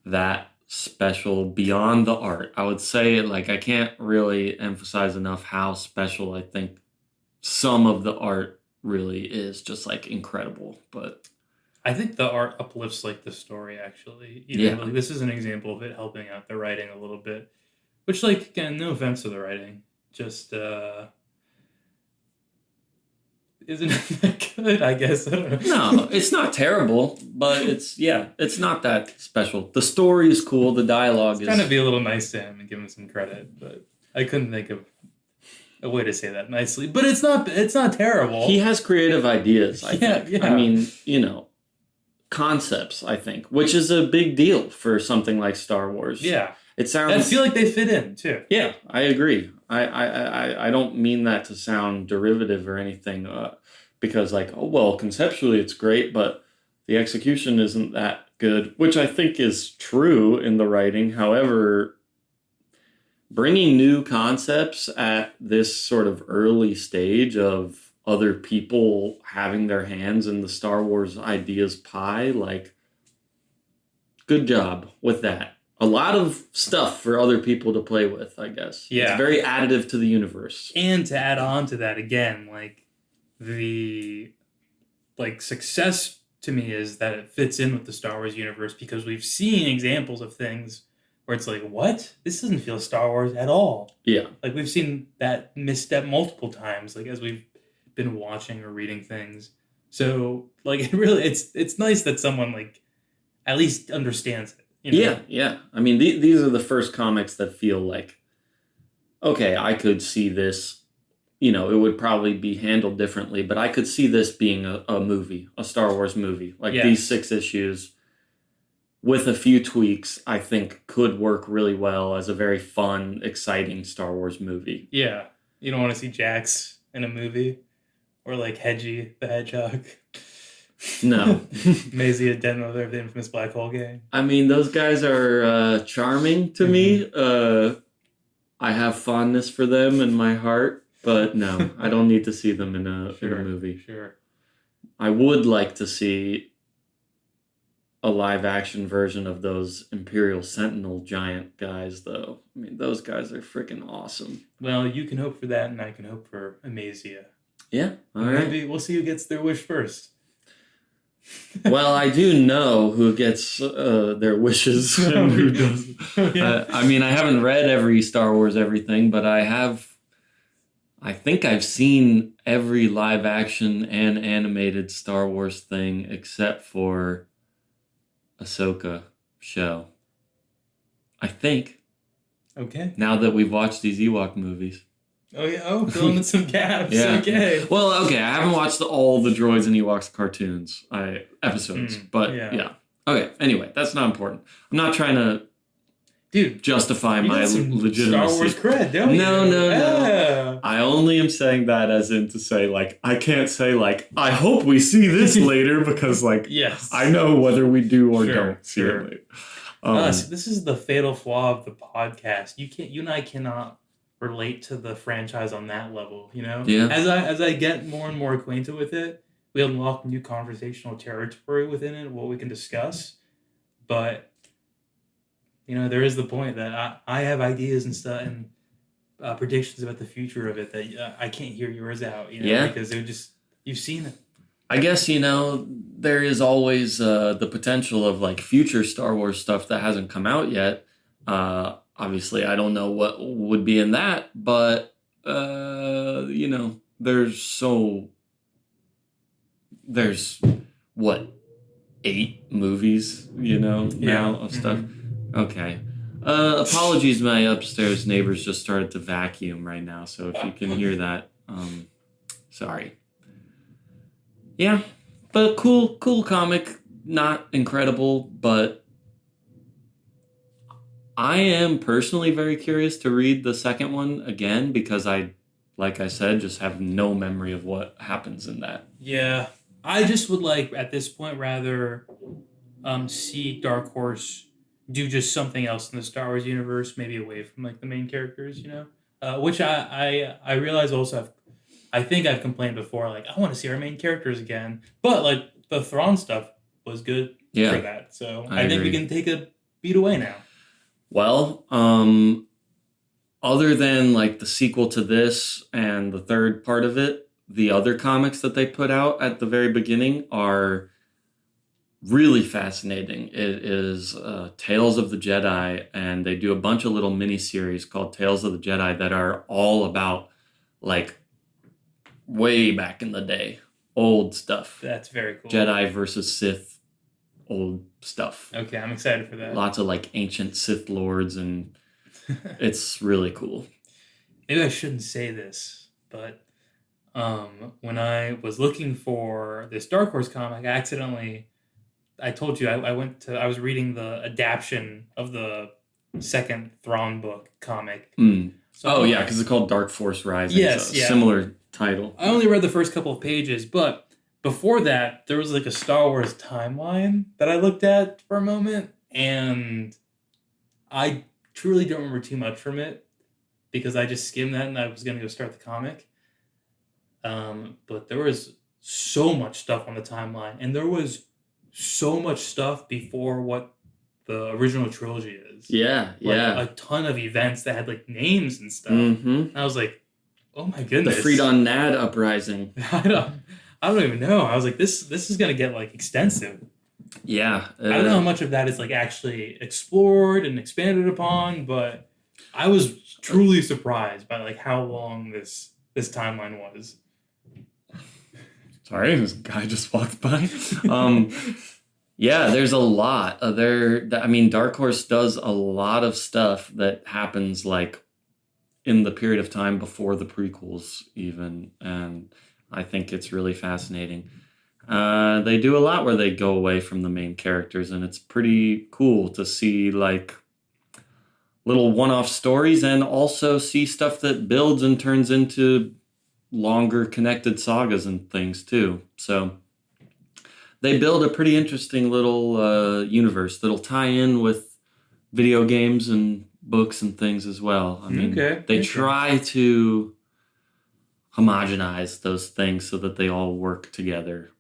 that special beyond the art. I would say like I can't really emphasize enough how special I think some of the art really is, just like incredible. But I think the art uplifts like the story actually. Yeah. Like, this is an example of it helping out the writing a little bit. Which, like, again, no offense to the writing, just isn't that good, I guess. I don't know. no, it's not terrible, but it's not that special. The story is cool, the dialogue is Kind of be a little nice to him and give him some credit, but I couldn't think of a way to say that nicely. But it's not terrible. He has creative ideas, I Yeah, think. yeah. I mean, concepts, I think, which is a big deal for something like Star Wars. Yeah. It sounds. I feel like they fit in too. Yeah, I agree. I don't mean that to sound derivative or anything, because like, oh well, conceptually it's great, but the execution isn't that good, which I think is true in the writing. However, bringing new concepts at this sort of early stage of other people having their hands in the Star Wars ideas pie, like, good job with that. A lot of stuff for other people to play with, I guess. Yeah. It's very additive to the universe. And to add on to that again, like the success to me is that it fits in with the Star Wars universe, because we've seen examples of things where it's like, what? This doesn't feel Star Wars at all. Yeah. Like we've seen that misstep multiple times, like as we've been watching or reading things. So like it's nice that someone like at least understands it. Yeah. I mean, these are the first comics that feel like, okay, I could see this, it would probably be handled differently, but I could see this being a movie, a Star Wars movie. Like these 6 issues with a few tweaks, I think could work really well as a very fun, exciting Star Wars movie. Yeah. You don't want to see Jax in a movie or like Hedgie the Hedgehog. No. Maisie a den mother of the infamous Black Hole Gang. I mean, those guys are charming to me. I have fondness for them in my heart, but no, I don't need to see them in a movie. Sure. I would like to see a live action version of those Imperial Sentinel giant guys, though. I mean, those guys are freaking awesome. Well, you can hope for that, and I can hope for Amazia. Yeah, all right. Maybe we'll see who gets their wish first. Well, I do know who gets their wishes and who doesn't. Yeah. I mean, I haven't read every Star Wars everything, but I think I've seen every live action and animated Star Wars thing except for Ahsoka show. I think. Okay. Now that we've watched these Ewok movies. Oh, yeah. Oh, filling in some gaps. Yeah. Okay. Well, okay. I haven't watched all the Droids and Ewoks cartoons, episodes, but yeah. Okay. Anyway, that's not important. I'm not trying to, dude, justify you my got some legitimacy. Star Wars cred, don't you? No. Yeah. I only am saying that as in to say, like, I can't say, like, I hope we see this later because, like, Yes. I know whether we do or Sure, don't see sure. it later. See, this is the fatal flaw of the podcast. You and I cannot relate to the franchise on that level, you know? Yeah. As I get more and more acquainted with it, we unlock new conversational territory within it, what we can discuss. But you know, there is the point that I have ideas and stuff and predictions about the future of it that I can't hear yours out, you know, Yeah. because you've seen it. I guess, there is always the potential of, like, future Star Wars stuff that hasn't come out yet. Obviously, I don't know what would be in that, but, there's, what, 8 movies, now of stuff. Okay. Apologies, my upstairs neighbors just started to vacuum right now, so if you can hear that, sorry. Yeah, but cool comic, not incredible, but I am personally very curious to read the second one again because like I said, just have no memory of what happens in that. Yeah. I just would like, at this point, rather see Dark Horse do just something else in the Star Wars universe, maybe away from, like, the main characters, you know? Which I realize also I think I've complained before, like, I want to see our main characters again. But, like, the Thrawn stuff was good for that. So I think we can take a beat away now. Well, other than, like, the sequel to this and the third part of it, the other comics that they put out at the very beginning are really fascinating. It is Tales of the Jedi, and they do a bunch of little mini-series called Tales of the Jedi that are all about, like, way back in the day, old stuff. That's very cool. Jedi versus Sith, old stuff. Okay, I'm excited for that. Lots of, like, ancient Sith lords, and it's really cool. Maybe I shouldn't say this, but when I was looking for this Dark Horse comic, I told you I was reading the adaptation of the second Thrawn book comic. So yeah, because it's called Dark Force Rising. Yes, so similar title. I only read the first couple of pages, but before that, there was, like, a Star Wars timeline that I looked at for a moment, and I truly don't remember too much from it because I just skimmed that and I was going to go start the comic. But there was so much stuff on the timeline, and there was so much stuff before what the original trilogy is. Yeah, A ton of events that had, like, names and stuff. Mm-hmm. I was like, oh my goodness. The Freedon Nad uprising. I don't even know. I was like, this is gonna get, like, extensive. Yeah. I don't know how much of that is, like, actually explored and expanded upon, but I was truly surprised by, like, how long this timeline was. Sorry, this guy just walked by. Yeah, there's a lot. Dark Horse does a lot of stuff that happens, like, in the period of time before the prequels even, and I think it's really fascinating. They do a lot where they go away from the main characters, and it's pretty cool to see, like, little one-off stories and also see stuff that builds and turns into longer connected sagas and things too. So they build a pretty interesting little universe that'll tie in with video games and books and things as well. I mean, they try to homogenize those things so that they all work together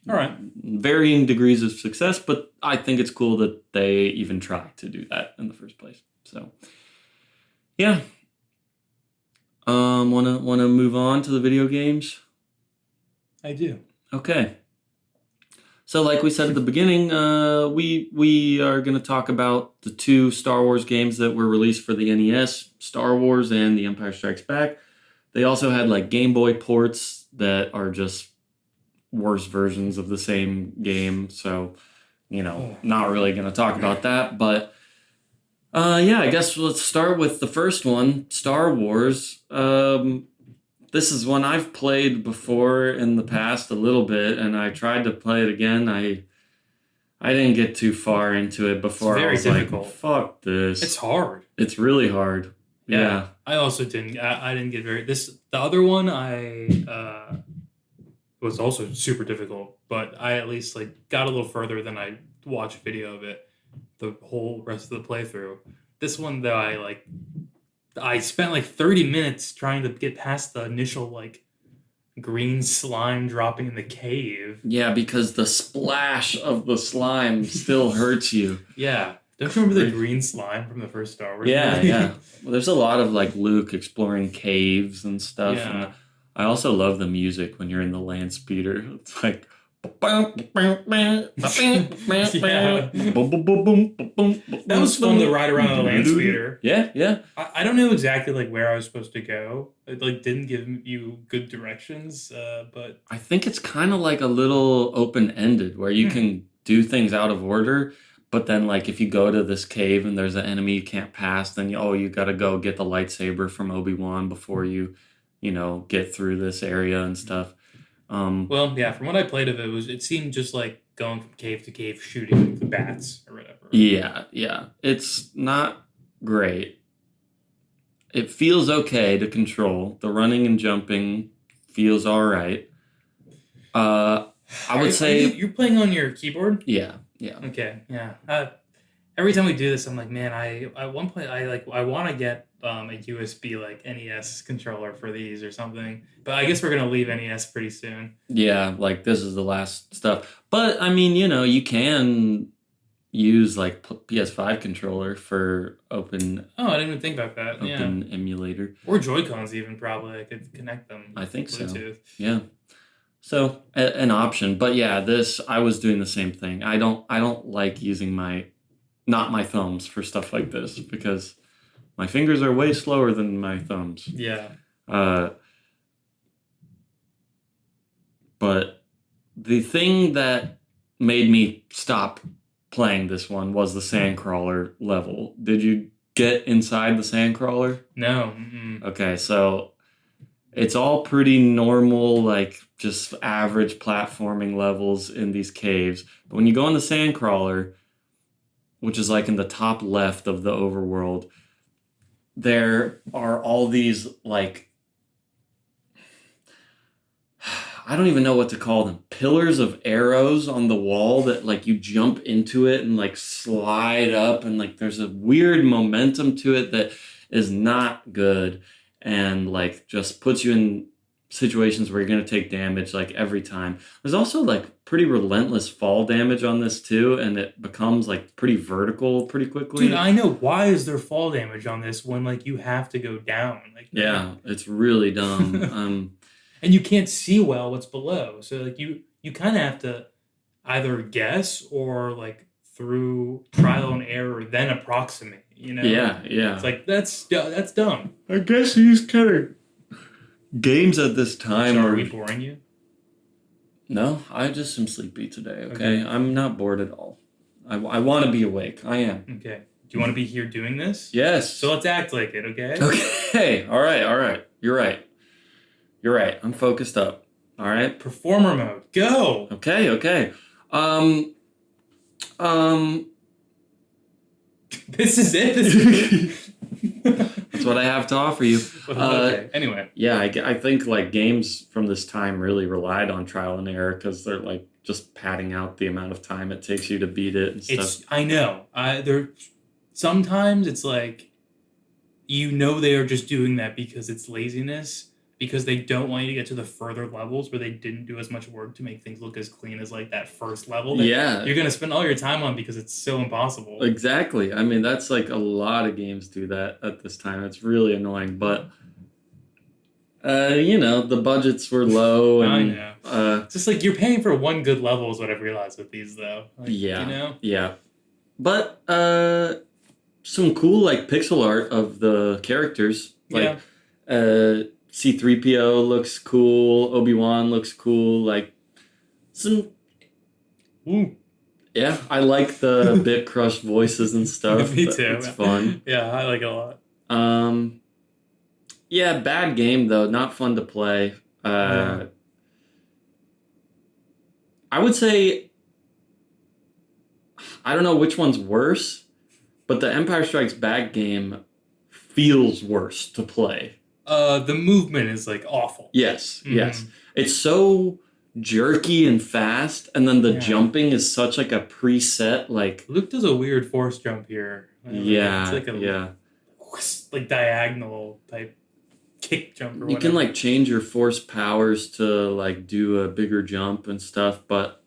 All right. Varying degrees of success, but I think it's cool that they even try to do that in the first place. So, yeah. Wanna move on to the video games? I do. Okay. So, like we said at the beginning, we are going to talk about the 2 Star Wars games that were released for the NES, Star Wars and The Empire Strikes Back. They also had like Game Boy ports that are just worse versions of the same game. So, not really going to talk about that. But yeah, I guess let's start with the first one, Star Wars. This is one I've played before in the past a little bit, and I tried to play it again. I didn't get too far into it before. It's very I was difficult. like, fuck this. It's hard. It's really hard. Yeah. I also didn't. I didn't get very. The other one was also super difficult, but I at least got a little further than I watched video of it. The whole rest of the playthrough. This one though, I spent 30 minutes trying to get past the initial green slime dropping in the cave. Yeah, because the splash of the slime still hurts you. Yeah. Don't you remember the green slime from the first Star Wars Yeah, movie? yeah. Well, there's a lot of Luke exploring caves and stuff. Yeah. And I also love the music when you're in the land speeder. It's like That was fun to ride around on a land speeder. Yeah, yeah. I don't know exactly where I was supposed to go. It didn't give you good directions, but I think it's kind of like a little open-ended where you can do things out of order, but then if you go to this cave and there's an enemy you can't pass, then you got to go get the lightsaber from Obi-Wan before you get through this area and stuff. Well, yeah, from what I played of it, it seemed just like going from cave to cave shooting the bats or whatever. Yeah, yeah. It's not great. It feels okay to control. The running and jumping feels all right. I would say you're playing on your keyboard. Yeah, yeah. Okay, yeah. Every time we do this, I'm like, man, at one point I want to get a USB NES controller for these or something, but I guess we're gonna leave NES pretty soon. Yeah, this is the last stuff. But I mean, you can use PS5 controller for open. Oh, I didn't even think about that. Open emulator or Joy-Cons even probably. I could connect them. I think Bluetooth. So. Yeah. So an option, but yeah, I was doing the same thing. I don't like using not my thumbs for stuff like this because my fingers are way slower than my thumbs. Yeah. But the thing that made me stop playing this one was the sandcrawler level. Did you get inside the sandcrawler? No. Okay, so it's all pretty normal, just average platforming levels in these caves. But when you go in the sandcrawler, which is in the top left of the overworld, there are all these I don't even know what to call them. Pillars of arrows on the wall that you jump into it and slide up and there's a weird momentum to it that is not good and just puts you in situations where you're going to take damage every time. There's also pretty relentless fall damage on this too, and it becomes pretty vertical pretty quickly. Dude, I know. Why is there fall damage on this when you have to go down? Yeah, it's really dumb. And you can't see well what's below. So you kind of have to either guess or through trial and error then approximate, Yeah, yeah. It's that's dumb. I guess these kind of games at this time So are we boring you? No, I just am sleepy today, okay? I'm not bored at all. I want to be awake. I am. Okay. Do you want to be here doing this? Yes. So let's act like it, okay? Okay. All right. You're right. I'm focused up. All right. Performer mode. Go. Okay. This is it. That's what I have to offer you. Okay. Anyway. Yeah, I think games from this time really relied on trial and error because they're just padding out the amount of time it takes you to beat it and stuff. I know. Sometimes it's they are just doing that because it's laziness. because they don't want you to get to the further levels where they didn't do as much work to make things look as clean as like that first level that Yeah, you're gonna spend all your time on because it's so impossible. exactly. I mean, that's like a lot of games do that at this time. It's really annoying, but the budgets were low, I and know. It's just like you're paying for one good level is what I've realized with these though. Like, yeah, yeah. But some cool like pixel art of the characters, like C-3PO looks cool, Obi-Wan looks cool, like some. Ooh. Yeah, I like the Bit Crush voices and stuff. Me too. It's fun. Yeah, I like it a lot. Yeah, bad game though. Not fun to play. I would say I don't know which one's worse, but the Empire Strikes Back game feels worse to play. The movement is like awful. Yes, yes. It's so jerky and fast, and then the jumping is such like a preset like Luke does a weird force jump here. Yeah, it's like like diagonal type kick jump or whatever. You can like change your force powers to like do a bigger jump and stuff, but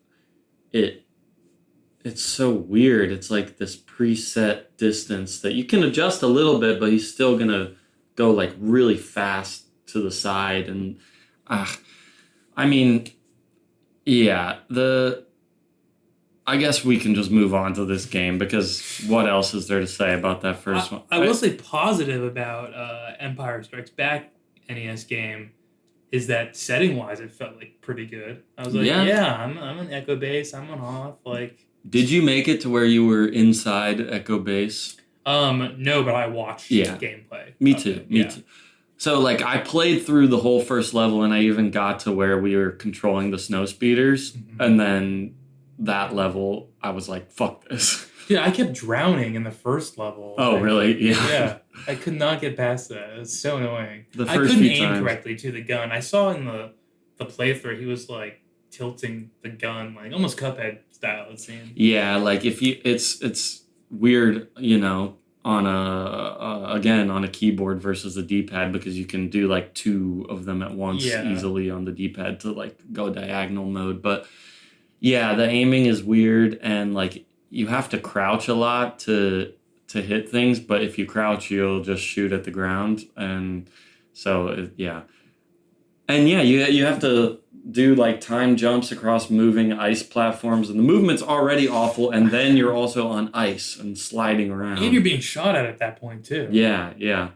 it's so weird. It's like this preset distance that you can adjust a little bit, but he's still gonna go like really fast to the side. And I mean, yeah, I guess we can just move on to this game because what else is there to say about that first one? I will say positive about Empire Strikes Back NES game is that setting wise it felt like pretty good. I was like, I'm an Echo Base, I'm on Hoth. Like, did you make it to where you were inside Echo Base? No, but I watched gameplay. Me too. Me too. So like I played through the whole first level and I even got to where we were controlling the snow speeders, and then that level I was like, fuck this. Dude, I kept drowning in the first level. Oh, really? Yeah. Yeah. I could not get past that. It was so annoying. I couldn't aim correctly to the gun. I saw in the playthrough he was like tilting the gun like almost Cuphead style, it seemed. Yeah, like if you it's weird, on a keyboard versus a D-pad because you can do like two of them at once easily on the D-pad to like go diagonal mode. But yeah, the aiming is weird and like you have to crouch a lot to hit things, but if you crouch you'll just shoot at the ground, and so and you have to do like time jumps across moving ice platforms, and the movement's already awful, and then you're also on ice and sliding around. And you're being shot at that point too. Yeah.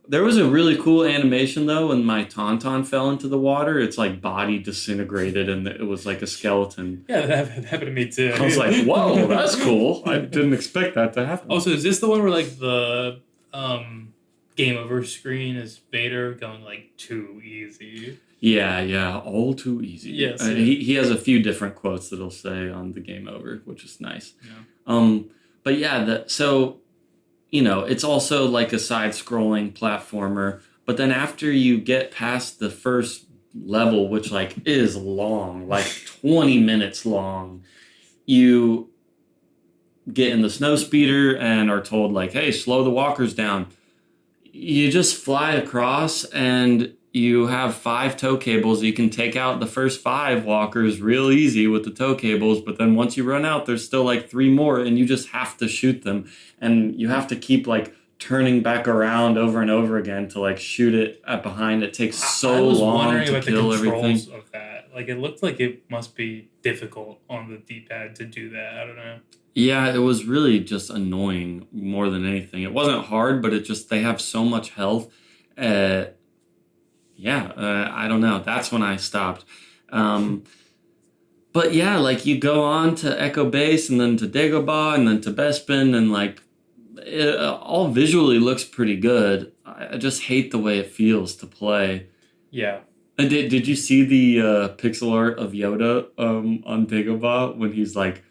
There was a really cool animation though when my Tauntaun fell into the water. It's like body disintegrated and it was like a skeleton. Yeah, that happened to me too. I was like, whoa, that's cool. I didn't expect that to happen. Oh, so is this the one where like the game over screen is Vader going like too easy? Yeah, all too easy. Yes. He has a few different quotes that he'll say on the game over, which is nice. Yeah. But yeah, it's also like a side-scrolling platformer. But then after you get past the first level, which like is long, like 20 minutes long, you get in the snow speeder and are told like, hey, slow the walkers down. You just fly across and you have 5 tow cables. You can take out the first 5 walkers real easy with the tow cables, but then once you run out, there's still like 3 more, and you just have to shoot them. And you have to keep like turning back around over and over again to like shoot it at behind. It takes so long to kill everything. Of that. Like, it looked like it must be difficult on the D-pad to do that. I don't know. Yeah, it was really just annoying more than anything. It wasn't hard, but they have so much health. I don't know. That's when I stopped. But yeah, like you go on to Echo Base and then to Dagobah and then to Bespin, and like it all visually looks pretty good. I just hate the way it feels to play. Yeah. And did you see the pixel art of Yoda on Dagobah when he's like,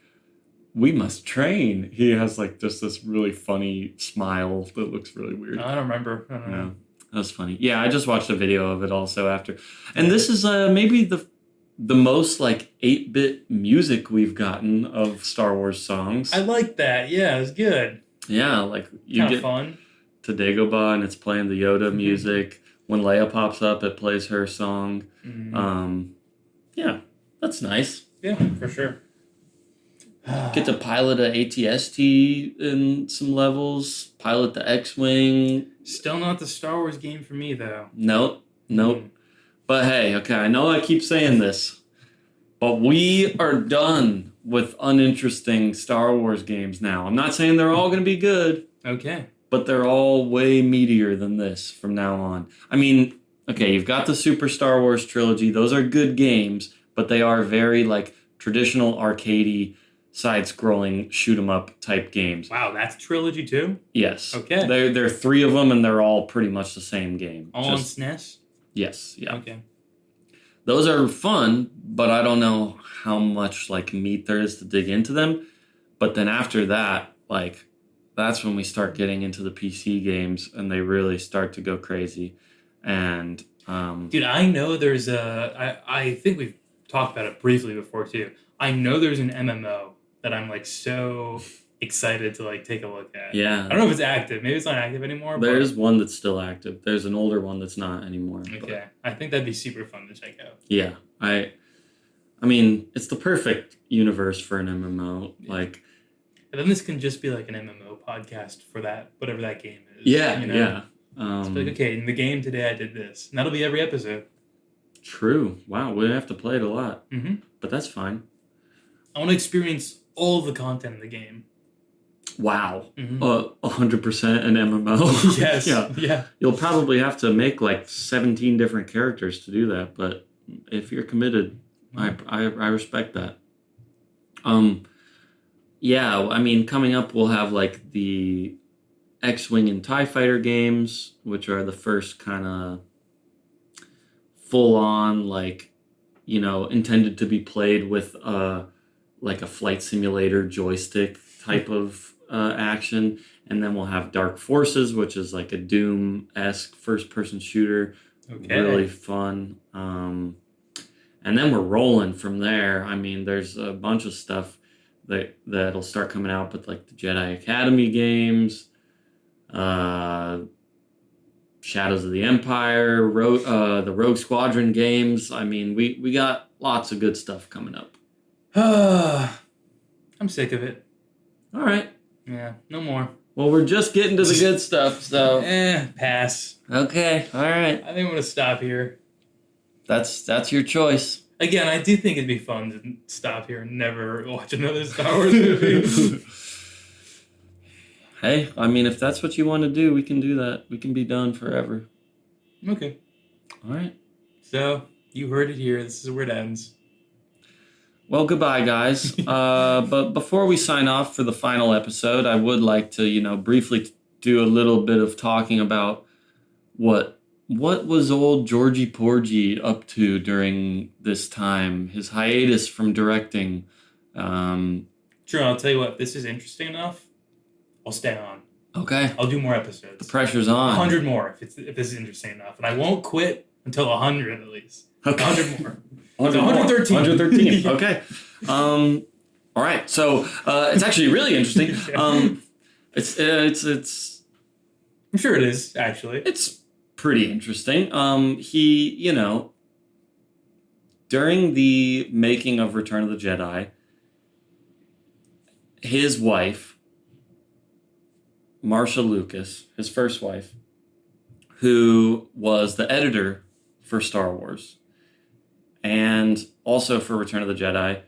we must train? He has like just this really funny smile that looks really weird. I don't remember. I don't know. That was funny. Yeah, I just watched a video of it also after. And this is maybe the most like 8-bit music we've gotten of Star Wars songs. I like that. Yeah, it was good. Yeah, like you get fun. to Dagobah and it's playing the Yoda music. When Leia pops up, it plays her song. Mm. Yeah, that's nice. Yeah, for sure. Get to pilot a ATST in some levels. Pilot the X-Wing. Still not the Star Wars game for me, though. Nope. But hey, okay, I know I keep saying this, but we are done with uninteresting Star Wars games now. I'm not saying they're all going to be good. Okay. But they're all way meatier than this from now on. I mean, okay, you've got the Super Star Wars trilogy. Those are good games, but they are very, like, traditional arcadey, side-scrolling, shoot-'em-up type games. Wow, that's trilogy too? Yes. Okay. There are 3 of them, and they're all pretty much the same game. All on SNES? Yes, yeah. Okay. Those are fun, but I don't know how much, like, meat there is to dig into them. But then after that, like, that's when we start getting into the PC games, and they really start to go crazy. And dude, I know there's I think we've talked about it briefly before too. I know there's an MMO that I'm like so excited to like take a look at. Yeah, I don't know if it's active. Maybe it's not active anymore. There's one that's still active. There's an older one that's not anymore. Okay, but I think that'd be super fun to check out. Yeah, I mean, it's the perfect universe for an MMO. Yeah. Like, and then this can just be like an MMO podcast for that whatever that game is. Yeah, you know? yeah. It's like, okay, in the game today I did this, and that'll be every episode. True. Wow, we have to play it a lot, Mm-hmm. but that's fine. I want to experience all the content in the game. Wow, Mhm. 100% an MMO. Yes. Yeah. You'll probably have to make like 17 different characters to do that, but if you're committed, I respect that. Yeah, I mean, coming up, we'll have like the X-Wing and TIE Fighter games, which are the first kind of full-on, like, you know, intended to be played with like a flight simulator joystick type of action. And then we'll have Dark Forces, which is like a Doom-esque first-person shooter. Okay. Really fun. And then we're rolling from there. I mean, there's a bunch of stuff that'll start coming out, but like the Jedi Academy games, Shadows of the Empire, the Rogue Squadron games. I mean, we got lots of good stuff coming up. I'm sick of it. All right. Yeah, no more. Well, we're just getting to the good stuff, so. Pass. Okay, all right. I think I'm going to stop here. That's your choice. Again, I do think it'd be fun to stop here and never watch another Star Wars movie. Hey, I mean, if that's what you want to do, we can do that. We can be done forever. Okay. All right. So, you heard it here. This is where it ends. Well, goodbye, guys. But before we sign off for the final episode, I would like to, briefly do a little bit of talking about what was old Georgie Porgy up to during this time, his hiatus from directing. Sure, I'll tell you what. If this is interesting enough, I'll stay on. Okay. I'll do more episodes. The pressure's on. 100 more if this is interesting enough. And I won't quit until 100 at least. Okay. 100 more. 113. 113. Okay. All right. So it's actually really interesting. It's. I'm sure it is, actually. It's pretty interesting. He, during the making of Return of the Jedi, his wife, Marsha Lucas, his first wife, who was the editor for Star Wars and also for Return of the Jedi,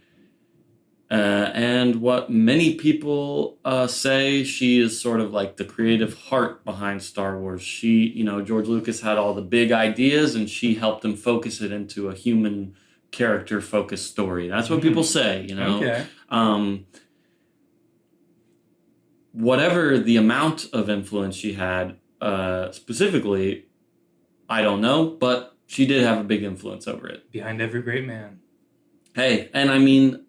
and what many people say, she is sort of like the creative heart behind Star Wars. She, George Lucas had all the big ideas, and she helped him focus it into a human character-focused story. That's what people say, Okay. Whatever the amount of influence she had, specifically, I don't know, but she did have a big influence over it. Behind every great man. Hey, and I mean,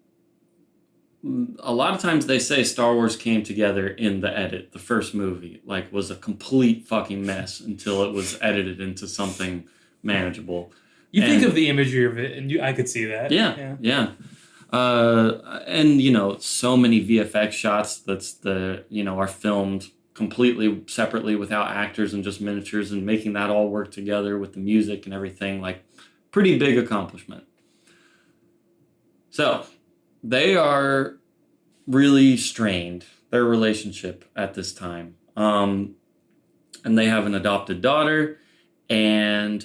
a lot of times they say Star Wars came together in the edit. The first movie, was a complete fucking mess until it was edited into something manageable. You think of the imagery of it, and I could see that. Yeah. And so many VFX shots are filmed completely separately without actors and just miniatures, and making that all work together with the music and everything. Like, pretty big accomplishment. So they are really strained, their relationship at this time. And they have an adopted daughter, and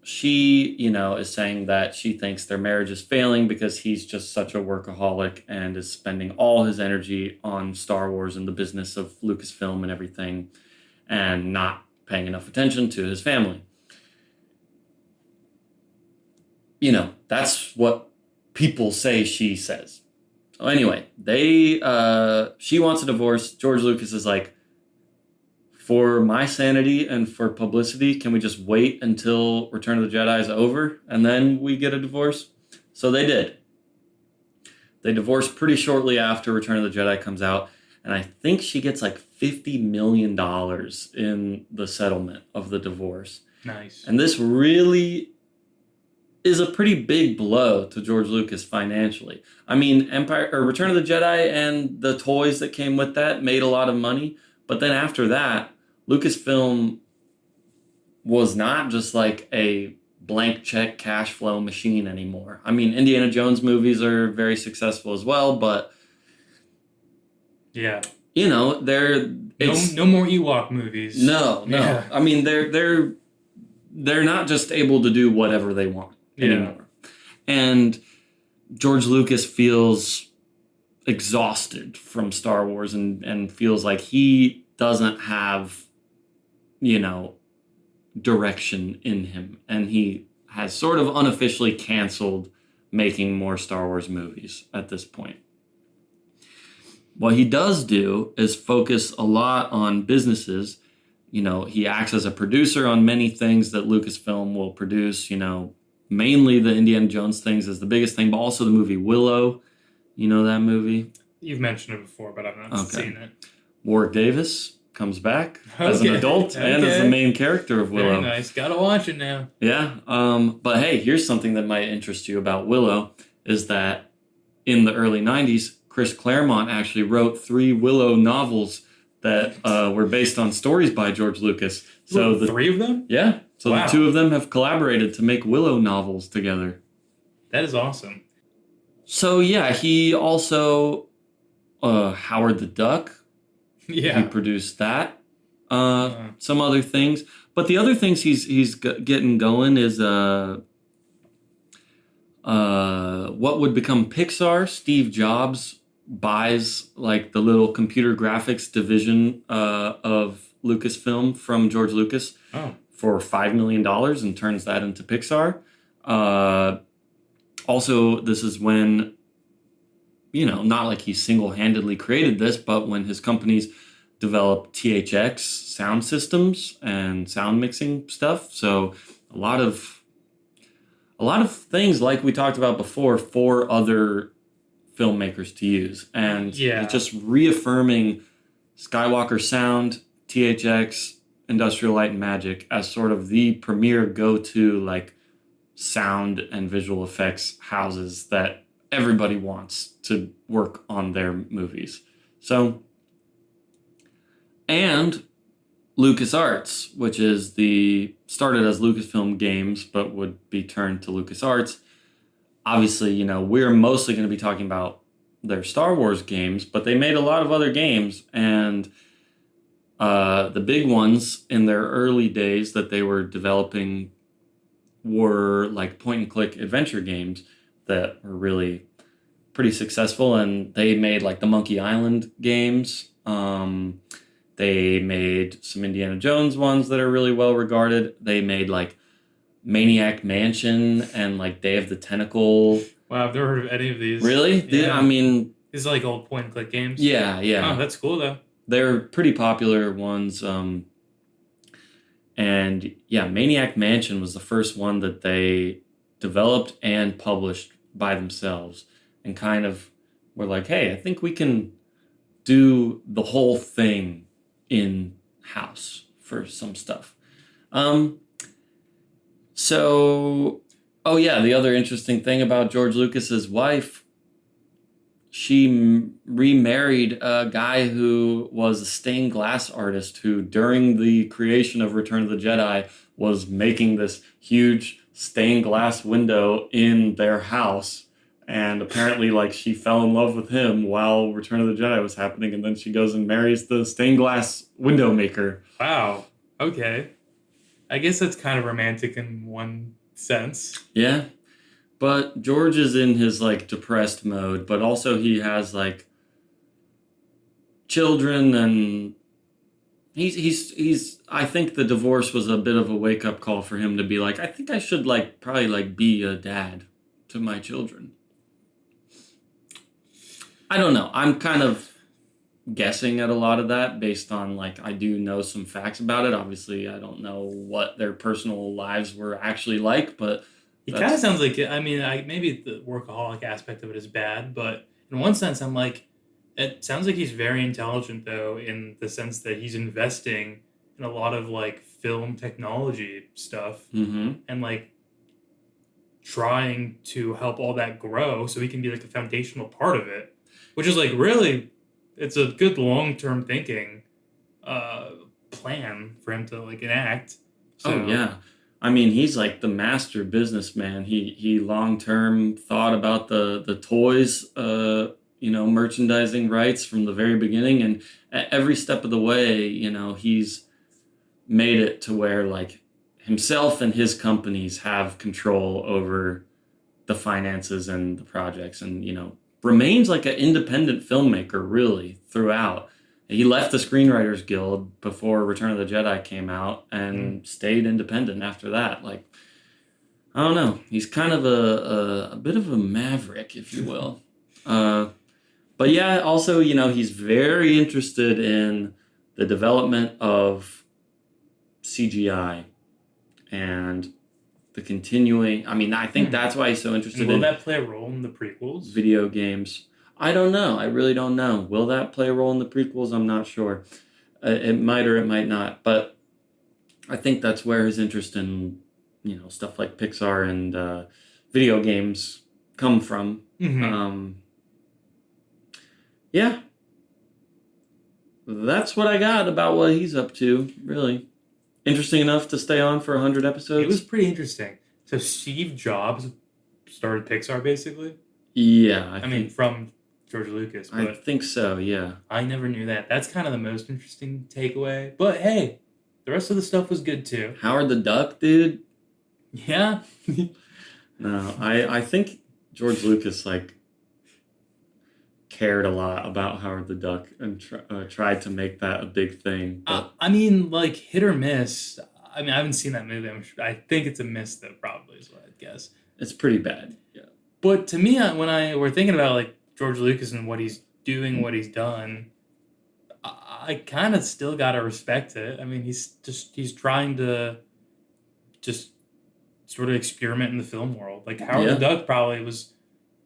she, is saying that she thinks their marriage is failing because he's just such a workaholic and is spending all his energy on Star Wars and the business of Lucasfilm and everything, and not paying enough attention to his family. That's what people say she says. So anyway, she wants a divorce. George Lucas is like, for my sanity and for publicity, can we just wait until Return of the Jedi is over and then we get a divorce? So they did. They divorced pretty shortly after Return of the Jedi comes out, and I think she gets like $50 million in the settlement of the divorce. Nice. And this really is a pretty big blow to George Lucas financially. I mean, Return of the Jedi and the toys that came with that made a lot of money, but then after that, Lucasfilm was not just like a blank check cash flow machine anymore. I mean, Indiana Jones movies are very successful as well, but yeah, they're no more Ewok movies. No. Yeah. I mean, they're not just able to do whatever they want anymore. And George Lucas feels exhausted from Star Wars and feels like he doesn't have direction in him, and he has sort of unofficially canceled making more Star Wars movies at this point. What he does do is focus a lot on businesses. He acts as a producer on many things that Lucasfilm will produce. Mainly the Indiana Jones things is the biggest thing, but also the movie Willow. You know that movie? You've mentioned it before, but I've not seen it. Warwick Davis comes back as an adult and as the main character of Willow. Very nice. Gotta watch it now. Yeah. But hey, here's something that might interest you about Willow, is that in the early 90s, Chris Claremont actually wrote 3 Willow novels that were based on stories by George Lucas. So the 3 of them? Yeah. So wow. The 2 of them have collaborated to make Willow novels together. That is awesome. So yeah, he also Howard the Duck. Yeah. He produced that. Some other things. But the other things he's getting going is what would become Pixar. Steve Jobs buys like the little computer graphics division of Lucasfilm from George Lucas for $5 million and turns that into Pixar. Also, this is when, not like he single-handedly created this, but when his companies developed THX sound systems and sound mixing stuff. So a lot of things like we talked about before for other filmmakers to use. And just reaffirming Skywalker Sound, THX, Industrial Light and Magic as sort of the premier go-to like sound and visual effects houses that everybody wants to work on their movies. So, and LucasArts, which is started as Lucasfilm Games, but would be turned to LucasArts. Obviously, we're mostly going to be talking about their Star Wars games, but they made a lot of other games, and the big ones in their early days that they were developing were like point-and-click adventure games that were really pretty successful, and they made like the Monkey Island games. They made some Indiana Jones ones that are really well regarded. They made like Maniac Mansion and like Day of the Tentacle. Wow, I've never heard of any of these. Really? Yeah. I mean, these are like old point-and-click games. Yeah. Oh, that's cool though. They're pretty popular ones. And yeah, Maniac Mansion was the first one that they developed and published by themselves, and kind of were like, hey, I think we can do the whole thing in-house for some stuff. The other interesting thing about George Lucas's wife, she remarried a guy who was a stained glass artist who, during the creation of Return of the Jedi, was making this huge stained glass window in their house. And apparently, like, she fell in love with him while Return of the Jedi was happening, and then she goes and marries the stained glass window maker. Wow. Okay. I guess that's kind of romantic in one sense. Yeah. But George is in his, like, depressed mode, but also he has, like, children, and he's I think the divorce was a bit of a wake-up call for him to be like, I think I should, like, probably, like, be a dad to my children. I don't know. I'm kind of guessing at a lot of that based on, like, I do know some facts about it. Obviously, I don't know what their personal lives were actually like, but He kind of sounds like, I mean, maybe the workaholic aspect of it is bad, but in one sense, I'm like, it sounds like he's very intelligent, though, in the sense that he's investing in a lot of, like, film technology stuff and, like, trying to help all that grow so he can be, like, a foundational part of it, which is, like, really, it's a good long-term thinking plan for him to, like, enact. So, oh yeah. I mean, he's like the master businessman. He long term thought about the toys, merchandising rights from the very beginning, and at every step of the way, he's made it to where, like, himself and his companies have control over the finances and the projects, and remains like an independent filmmaker really throughout. He left the Screenwriters Guild before Return of the Jedi came out and stayed independent after that. Like, I don't know. He's kind of a bit of a maverick, if you will. But yeah, also, he's very interested in the development of CGI and the continuing. I mean, I think that's why he's so interested will that play a role in the prequels? Video games. I don't know. I really don't know. Will that play a role in the prequels? I'm not sure. It might or it might not. But I think that's where his interest in, stuff like Pixar and video games come from. Yeah. That's what I got about what he's up to, really. Interesting enough to stay on for 100 episodes. It was pretty interesting. So Steve Jobs started Pixar, basically? Yeah. I mean, from George Lucas. But I think so, yeah. I never knew that. That's kind of the most interesting takeaway. But hey, the rest of the stuff was good too. Howard the Duck, dude? Yeah. No, I think George Lucas, like, cared a lot about Howard the Duck and tried to make that a big thing. But I mean, like, hit or miss. I mean, I haven't seen that movie. I think it's a miss, though, probably, is what I'd guess. It's pretty bad, yeah. But to me, when we're thinking about, like, George Lucas and what he's doing, what he's done, I kind of still got to respect it. I mean, he's trying to just sort of experiment in the film world. Like, Howard the Duck probably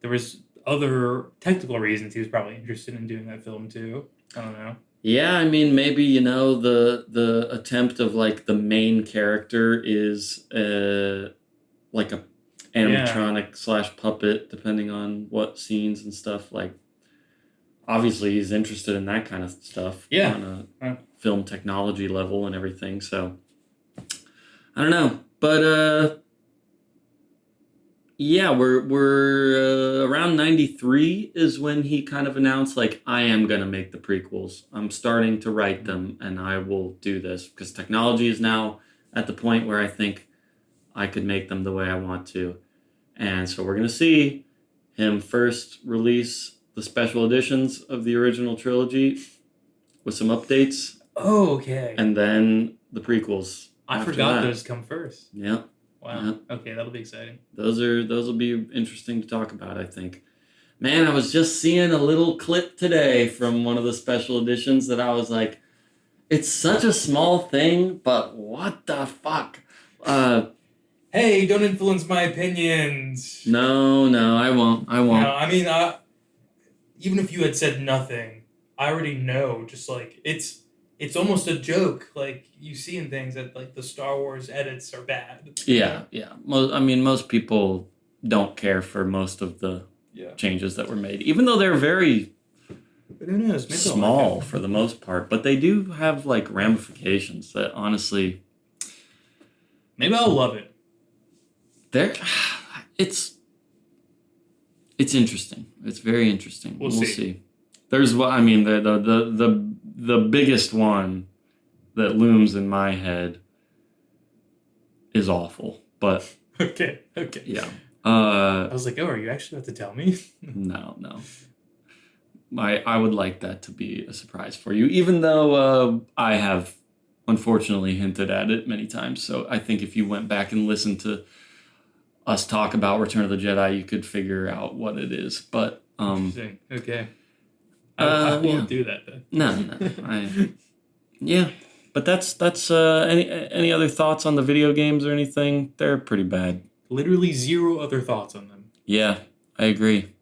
there was other technical reasons he was probably interested in doing that film too. I don't know. Yeah, I mean, maybe, the attempt of, like, the main character is like a animatronic / puppet, depending on what scenes and stuff. Like, obviously he's interested in that kind of stuff on a film technology level and everything. So I don't know, but yeah, we're around 93 is when he kind of announced, like, I am going to make the prequels. I'm starting to write them, and I will do this because technology is now at the point where I think I could make them the way I want to. And so we're going to see him first release the special editions of the original trilogy with some updates. Oh, okay. And then the prequels. I forgot those come first. Yeah. Wow. Yeah. Okay, that'll be exciting. Those will be interesting to talk about, I think. Man, I was just seeing a little clip today from one of the special editions that I was like, it's such a small thing, but what the fuck? Hey, don't influence my opinions. No, I won't. No, I mean, even if you had said nothing, I already know. Just like it's almost a joke. Like, you see in things that, like, the Star Wars edits are bad. Yeah. Most people don't care for most of the changes that were made, even though they're very small for the most part. But they do have like ramifications that honestly, maybe I'll love it. It's interesting. It's very interesting. We'll see. There's the biggest one that looms in my head is awful, but okay. Yeah. I was like, oh, are you actually about to tell me? No. I would like that to be a surprise for you, even though I have unfortunately hinted at it many times. So I think if you went back and listened to us talk about Return of the Jedi, you could figure out what it is. But interesting. Okay. I won't do that then. No. Yeah. But that's any other thoughts on the video games or anything? They're pretty bad. Literally zero other thoughts on them. Yeah, I agree.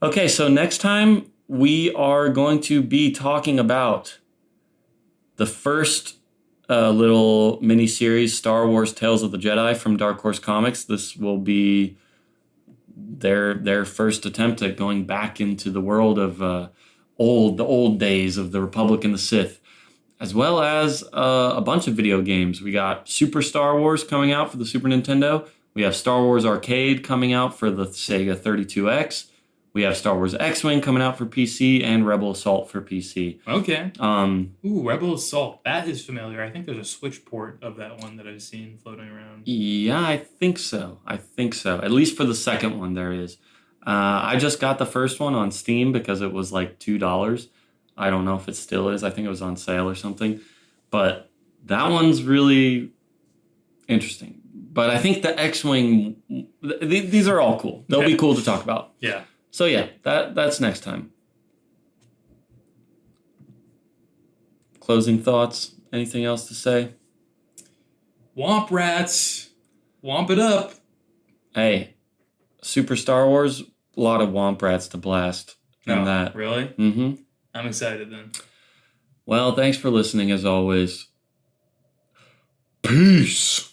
Okay, so next time we are going to be talking about the first little mini-series, Star Wars Tales of the Jedi from Dark Horse Comics. This will be their first attempt at going back into the world of the old days of the Republic and the Sith, as well as a bunch of video games. We got Super Star Wars coming out for the Super Nintendo. We have Star Wars Arcade coming out for the Sega 32X. We have Star Wars X-Wing coming out for PC and Rebel Assault for PC. Okay. Rebel Assault. That is familiar. I think there's a Switch port of that one that I've seen floating around. Yeah, I think so. At least for the second one, there is. I just got the first one on Steam because it was like $2. I don't know if it still is. I think it was on sale or something. But that one's really interesting. But I think the X-Wing, these are all cool. They'll be cool to talk about. Yeah. So yeah, that's next time. Closing thoughts? Anything else to say? Womp rats. Womp it up. Hey, Super Star Wars, a lot of womp rats to blast in that. Really? Mm-hmm. I'm excited then. Well, thanks for listening as always. Peace.